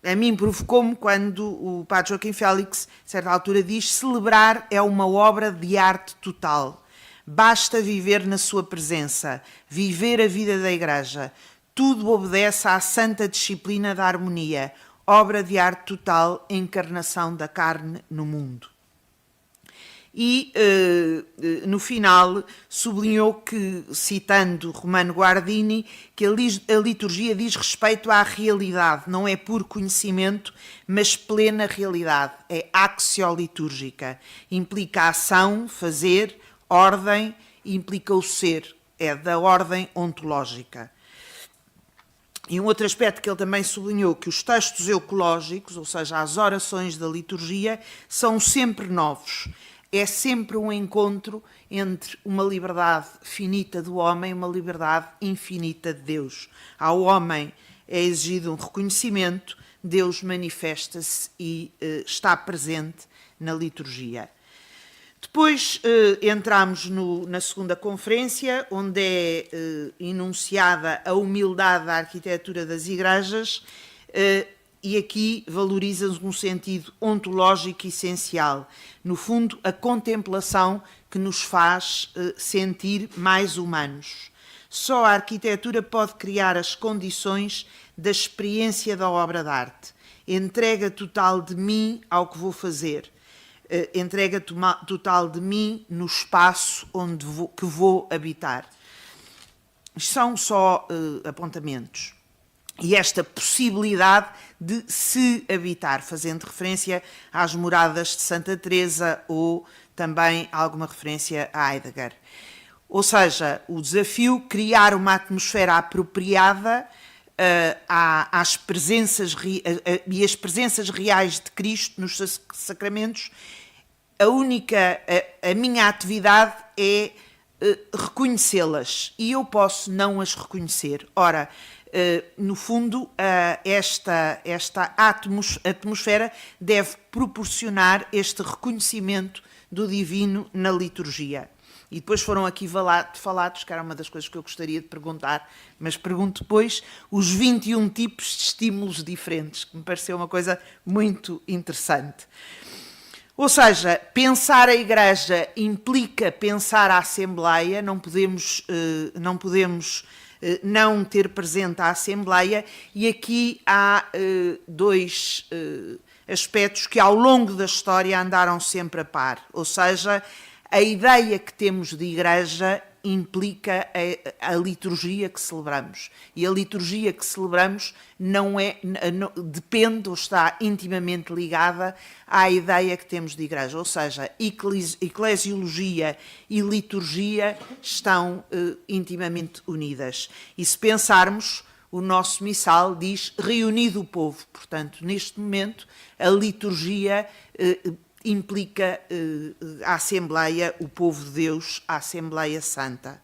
a mim provocou-me quando o padre Joaquim Félix, a certa altura, diz: celebrar é uma obra de arte total. Basta viver na sua presença, viver a vida da Igreja. Tudo obedece à santa disciplina da harmonia, obra de arte total, encarnação da carne no mundo. E, no final, sublinhou que, citando Romano Guardini, que a liturgia diz respeito à realidade, não é puro conhecimento, mas plena realidade, é axiolitúrgica. Implica ação, fazer, ordem, implica o ser, é da ordem ontológica. E um outro aspecto que ele também sublinhou, que os textos eucológicos, ou seja, as orações da liturgia, são sempre novos. É sempre um encontro entre uma liberdade finita do homem e uma liberdade infinita de Deus. Ao homem é exigido um reconhecimento, Deus manifesta-se e está presente na liturgia. Depois entramos na segunda conferência, onde é enunciada a humildade da arquitetura das igrejas, e aqui valoriza-se um sentido ontológico essencial. No fundo, a contemplação que nos faz sentir mais humanos. Só a arquitetura pode criar as condições da experiência da obra de arte. Entrega total de mim ao que vou fazer. Entrega total de mim no espaço que vou habitar. São só apontamentos. E esta possibilidade de se habitar, fazendo referência às moradas de Santa Teresa ou também alguma referência a Heidegger. Ou seja, o desafio criar uma atmosfera apropriada às presenças e as presenças reais de Cristo nos sacramentos. A minha atividade é reconhecê-las, e eu posso não as reconhecer. Ora, no fundo, esta atmosfera deve proporcionar este reconhecimento do divino na liturgia. E depois foram aqui falados, que era uma das coisas que eu gostaria de perguntar, mas pergunto depois, os 21 tipos de estímulos diferentes, que me pareceu uma coisa muito interessante. Ou seja, pensar a Igreja implica pensar a Assembleia, não podemos não ter presente a Assembleia, e aqui há dois aspectos que ao longo da história andaram sempre a par. Ou seja, a ideia que temos de Igreja implica a liturgia que celebramos. E a liturgia que celebramos depende ou está intimamente ligada à ideia que temos de Igreja. Ou seja, eclesiologia e liturgia estão intimamente unidas. E se pensarmos, o nosso missal diz reunido o povo. Portanto, neste momento, a liturgia implica a Assembleia, o povo de Deus, a Assembleia Santa.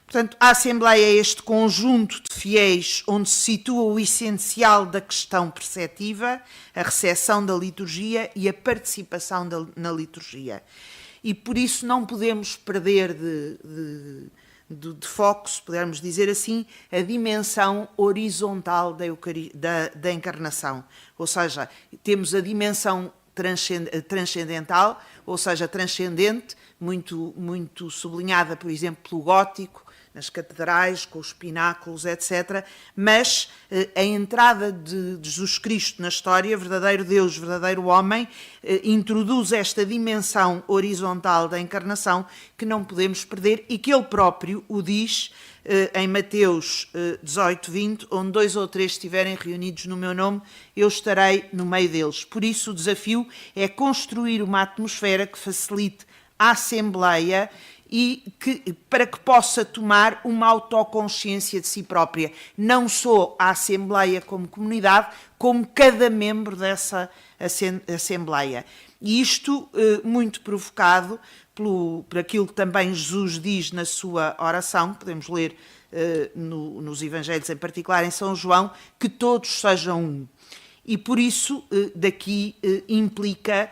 Portanto, a Assembleia é este conjunto de fiéis onde se situa o essencial da questão perceptiva, a recepção da liturgia e a participação na liturgia. E por isso não podemos perder de foco, se pudermos dizer assim, a dimensão horizontal da encarnação. Ou seja, temos a dimensão transcendental, ou seja, transcendente, muito sublinhada, por exemplo, pelo gótico, nas catedrais, com os pináculos, etc. Mas a entrada de Jesus Cristo na história, verdadeiro Deus, verdadeiro homem, introduz esta dimensão horizontal da encarnação que não podemos perder e que ele próprio o diz em Mateus 18, 20, onde 2 ou 3 estiverem reunidos no meu nome, eu estarei no meio deles. Por isso o desafio é construir uma atmosfera que facilite a Assembleia e para que possa tomar uma autoconsciência de si própria. Não só a Assembleia como comunidade, como cada membro dessa Assembleia. E isto muito provocado por aquilo que também Jesus diz na sua oração, podemos ler nos Evangelhos, em particular em São João, que todos sejam um. E por isso daqui implica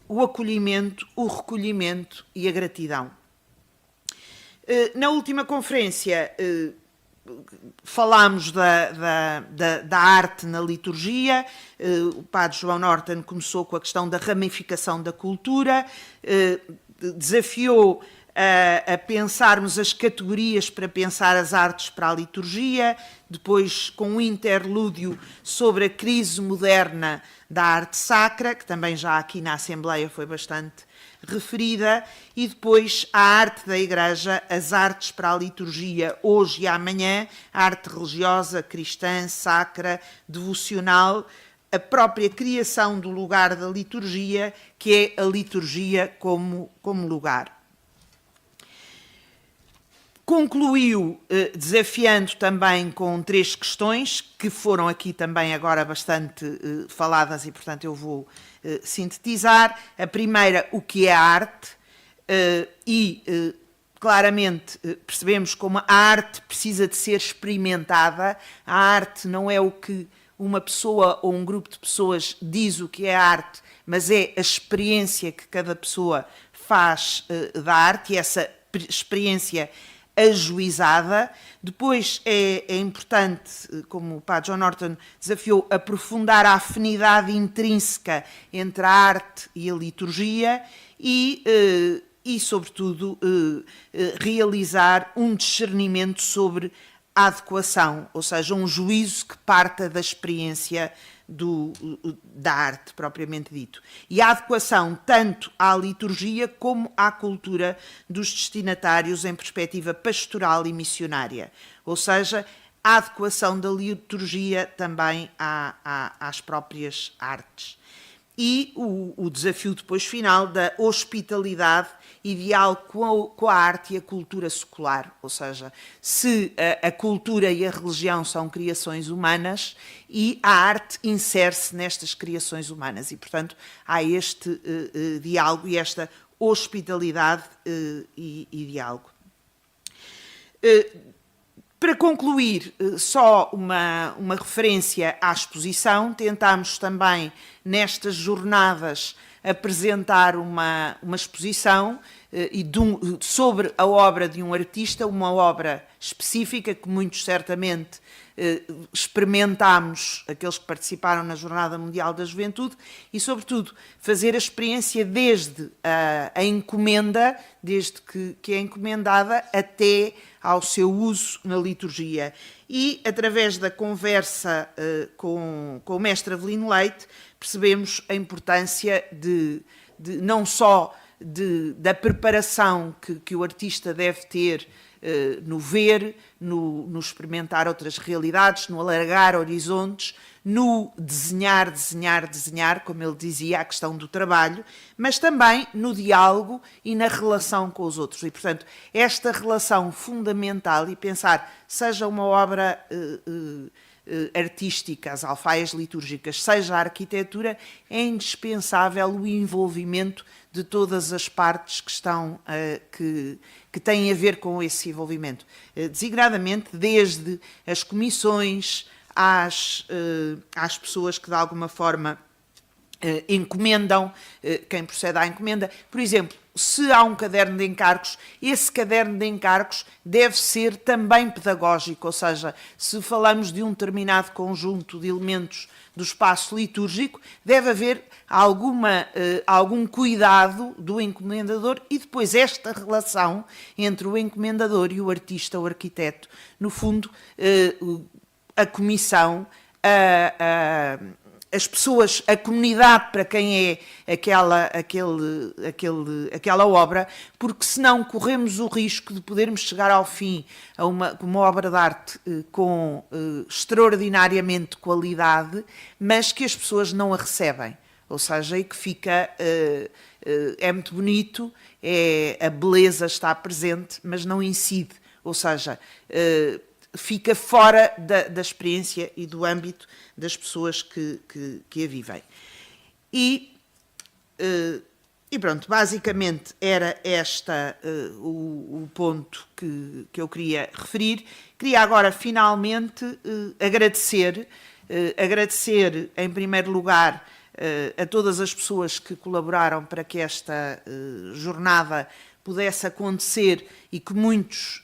o acolhimento, o recolhimento e a gratidão. Na última conferência falámos da arte na liturgia, o padre João Norton começou com a questão da ramificação da cultura, desafiou a pensarmos as categorias para pensar as artes para a liturgia, depois com um interlúdio sobre a crise moderna da arte sacra, que também já aqui na Assembleia foi bastante referida, e depois a arte da Igreja, as artes para a liturgia hoje e amanhã, a arte religiosa, cristã, sacra, devocional, a própria criação do lugar da liturgia, que é a liturgia como lugar. Concluiu desafiando também com 3 questões, que foram aqui também agora bastante faladas e, portanto, eu vou sintetizar. A primeira, o que é a arte, claramente percebemos como a arte precisa de ser experimentada. A arte não é o que uma pessoa ou um grupo de pessoas diz o que é arte, mas é a experiência que cada pessoa faz da arte, e essa experiência ajuizada. Depois é importante, como o padre John Norton desafiou, aprofundar a afinidade intrínseca entre a arte e a liturgia e sobretudo, realizar um discernimento sobre a adequação, ou seja, um juízo que parta da experiência da arte, propriamente dito. E a adequação tanto à liturgia como à cultura dos destinatários em perspectiva pastoral e missionária. Ou seja, a adequação da liturgia também às próprias artes. E o desafio depois final da hospitalidade e diálogo com a arte e a cultura secular, ou seja, se a cultura e a religião são criações humanas e a arte insere-se nestas criações humanas e, portanto, há este diálogo e esta hospitalidade e diálogo. Para concluir, só uma referência à exposição. Tentámos também, nestas jornadas, apresentar uma exposição sobre a obra de um artista, uma obra específica que muitos certamente experimentámos, aqueles que participaram na Jornada Mundial da Juventude, e sobretudo fazer a experiência desde a encomenda, desde que é encomendada até ao seu uso na liturgia. E através da conversa com o mestre Avelino Leite, percebemos a importância de não só da preparação que o artista deve ter no ver, no experimentar outras realidades, no alargar horizontes, no desenhar, como ele dizia, a questão do trabalho, mas também no diálogo e na relação com os outros. E, portanto, esta relação fundamental, e pensar, seja uma obra artística, as alfaias litúrgicas, seja a arquitetura, é indispensável o envolvimento de todas as partes que estão que têm a ver com esse envolvimento, designadamente desde as comissões às pessoas que de alguma forma encomendam, quem procede à encomenda. Por exemplo, se há um caderno de encargos, esse caderno de encargos deve ser também pedagógico, ou seja, se falamos de um determinado conjunto de elementos do espaço litúrgico, deve haver algum cuidado do encomendador e depois esta relação entre o encomendador e o artista ou arquiteto. No fundo, a comissão, as pessoas, a comunidade para quem é aquela obra, porque senão corremos o risco de podermos chegar ao fim a uma obra de arte com extraordinariamente qualidade, mas que as pessoas não a recebem. Ou seja, e que fica, é muito bonito, a beleza está presente, mas não incide. Ou seja, fica fora da experiência e do âmbito das pessoas que a vivem. E pronto, basicamente era o ponto que eu queria referir. Queria agora, finalmente, agradecer, em primeiro lugar, a todas as pessoas que colaboraram para que esta jornada pudesse acontecer e que muitos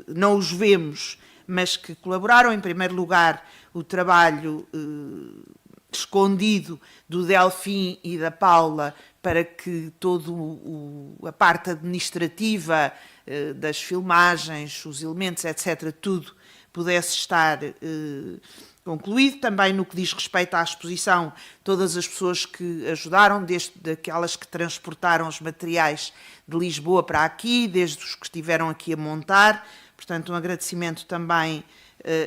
não os vemos, mas que colaboraram. Em primeiro lugar, o trabalho escondido do Delfim e da Paula para que toda a parte administrativa das filmagens, os elementos, etc., tudo pudesse estar concluído. Também no que diz respeito à exposição, todas as pessoas que ajudaram, desde aquelas que transportaram os materiais de Lisboa para aqui, desde os que estiveram aqui a montar. Portanto, um agradecimento também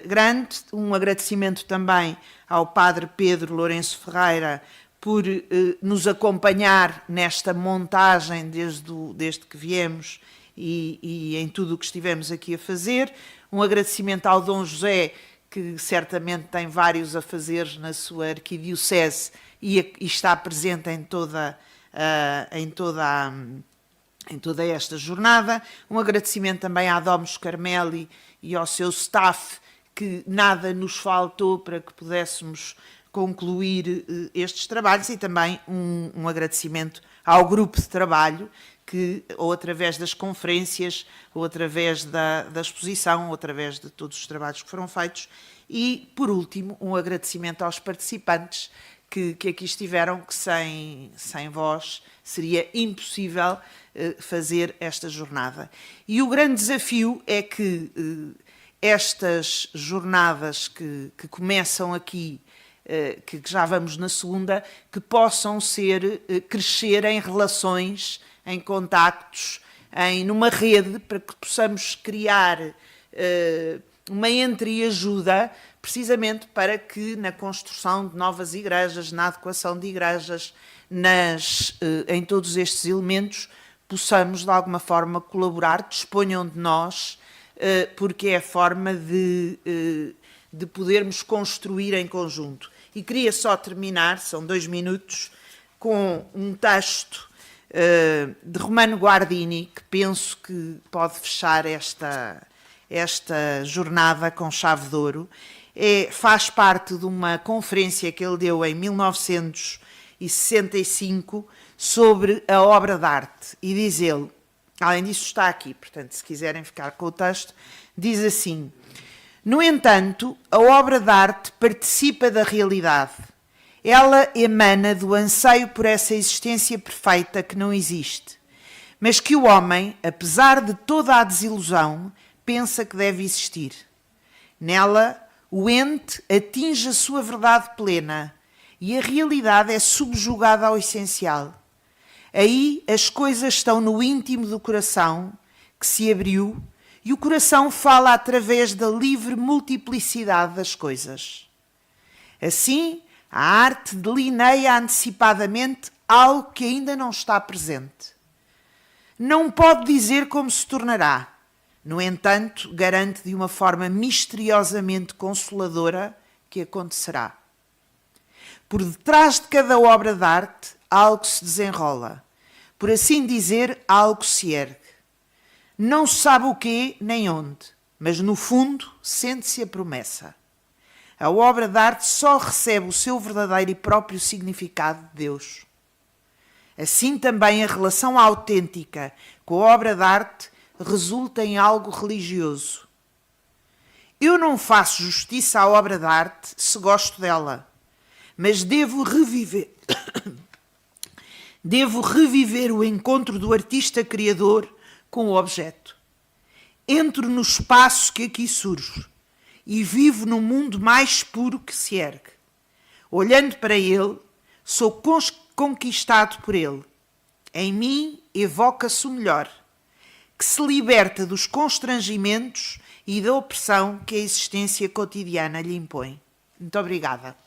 grande. Um agradecimento também ao Padre Pedro Lourenço Ferreira por nos acompanhar nesta montagem desde que viemos e em tudo o que estivemos aqui a fazer. Um agradecimento ao Dom José, que certamente tem vários afazeres na sua arquidiocese e está presente em toda esta jornada. Um agradecimento também à Domus Carmeli e ao seu staff, que nada nos faltou para que pudéssemos concluir estes trabalhos, e também um agradecimento ao grupo de trabalho, que ou através das conferências, ou através da exposição, ou através de todos os trabalhos que foram feitos. E, por último, um agradecimento aos participantes que aqui estiveram, que sem vós seria impossível fazer esta jornada. E o grande desafio é que estas jornadas que começam aqui, que já vamos na segunda, que possam crescer em relações, em contactos, numa rede, para que possamos criar uma entreajuda, precisamente para que na construção de novas igrejas, na adequação de igrejas, em todos estes elementos, possamos de alguma forma colaborar, disponham de nós, porque é a forma de podermos construir em conjunto. E queria só terminar, são 2 minutos, com um texto de Romano Guardini, que penso que pode fechar esta jornada com chave de ouro. Faz parte de uma conferência que ele deu em 1965 sobre a obra de arte. E diz ele, além disso está aqui, portanto, se quiserem ficar com o texto, diz assim: no entanto, a obra de arte participa da realidade. Ela emana do anseio por essa existência perfeita que não existe, mas que o homem, apesar de toda a desilusão, pensa que deve existir. Nela, o ente atinge a sua verdade plena e a realidade é subjugada ao essencial. Aí as coisas estão no íntimo do coração, que se abriu, e o coração fala através da livre multiplicidade das coisas. Assim, a arte delineia antecipadamente algo que ainda não está presente. Não pode dizer como se tornará. No entanto, garante de uma forma misteriosamente consoladora que acontecerá. Por detrás de cada obra de arte, algo se desenrola. Por assim dizer, algo se ergue. Não se sabe o quê nem onde, mas no fundo sente-se a promessa. A obra de arte só recebe o seu verdadeiro e próprio significado de Deus. Assim também a relação autêntica com a obra de arte resulta em algo religioso. Eu não faço justiça à obra de arte se gosto dela, mas devo reviver o encontro do artista criador com o objeto. Entro no espaço que aqui surge e vivo no mundo mais puro que se ergue. Olhando para ele, sou conquistado por ele. Em mim evoca-se o melhor, que se liberta dos constrangimentos e da opressão que a existência cotidiana lhe impõe. Muito obrigada.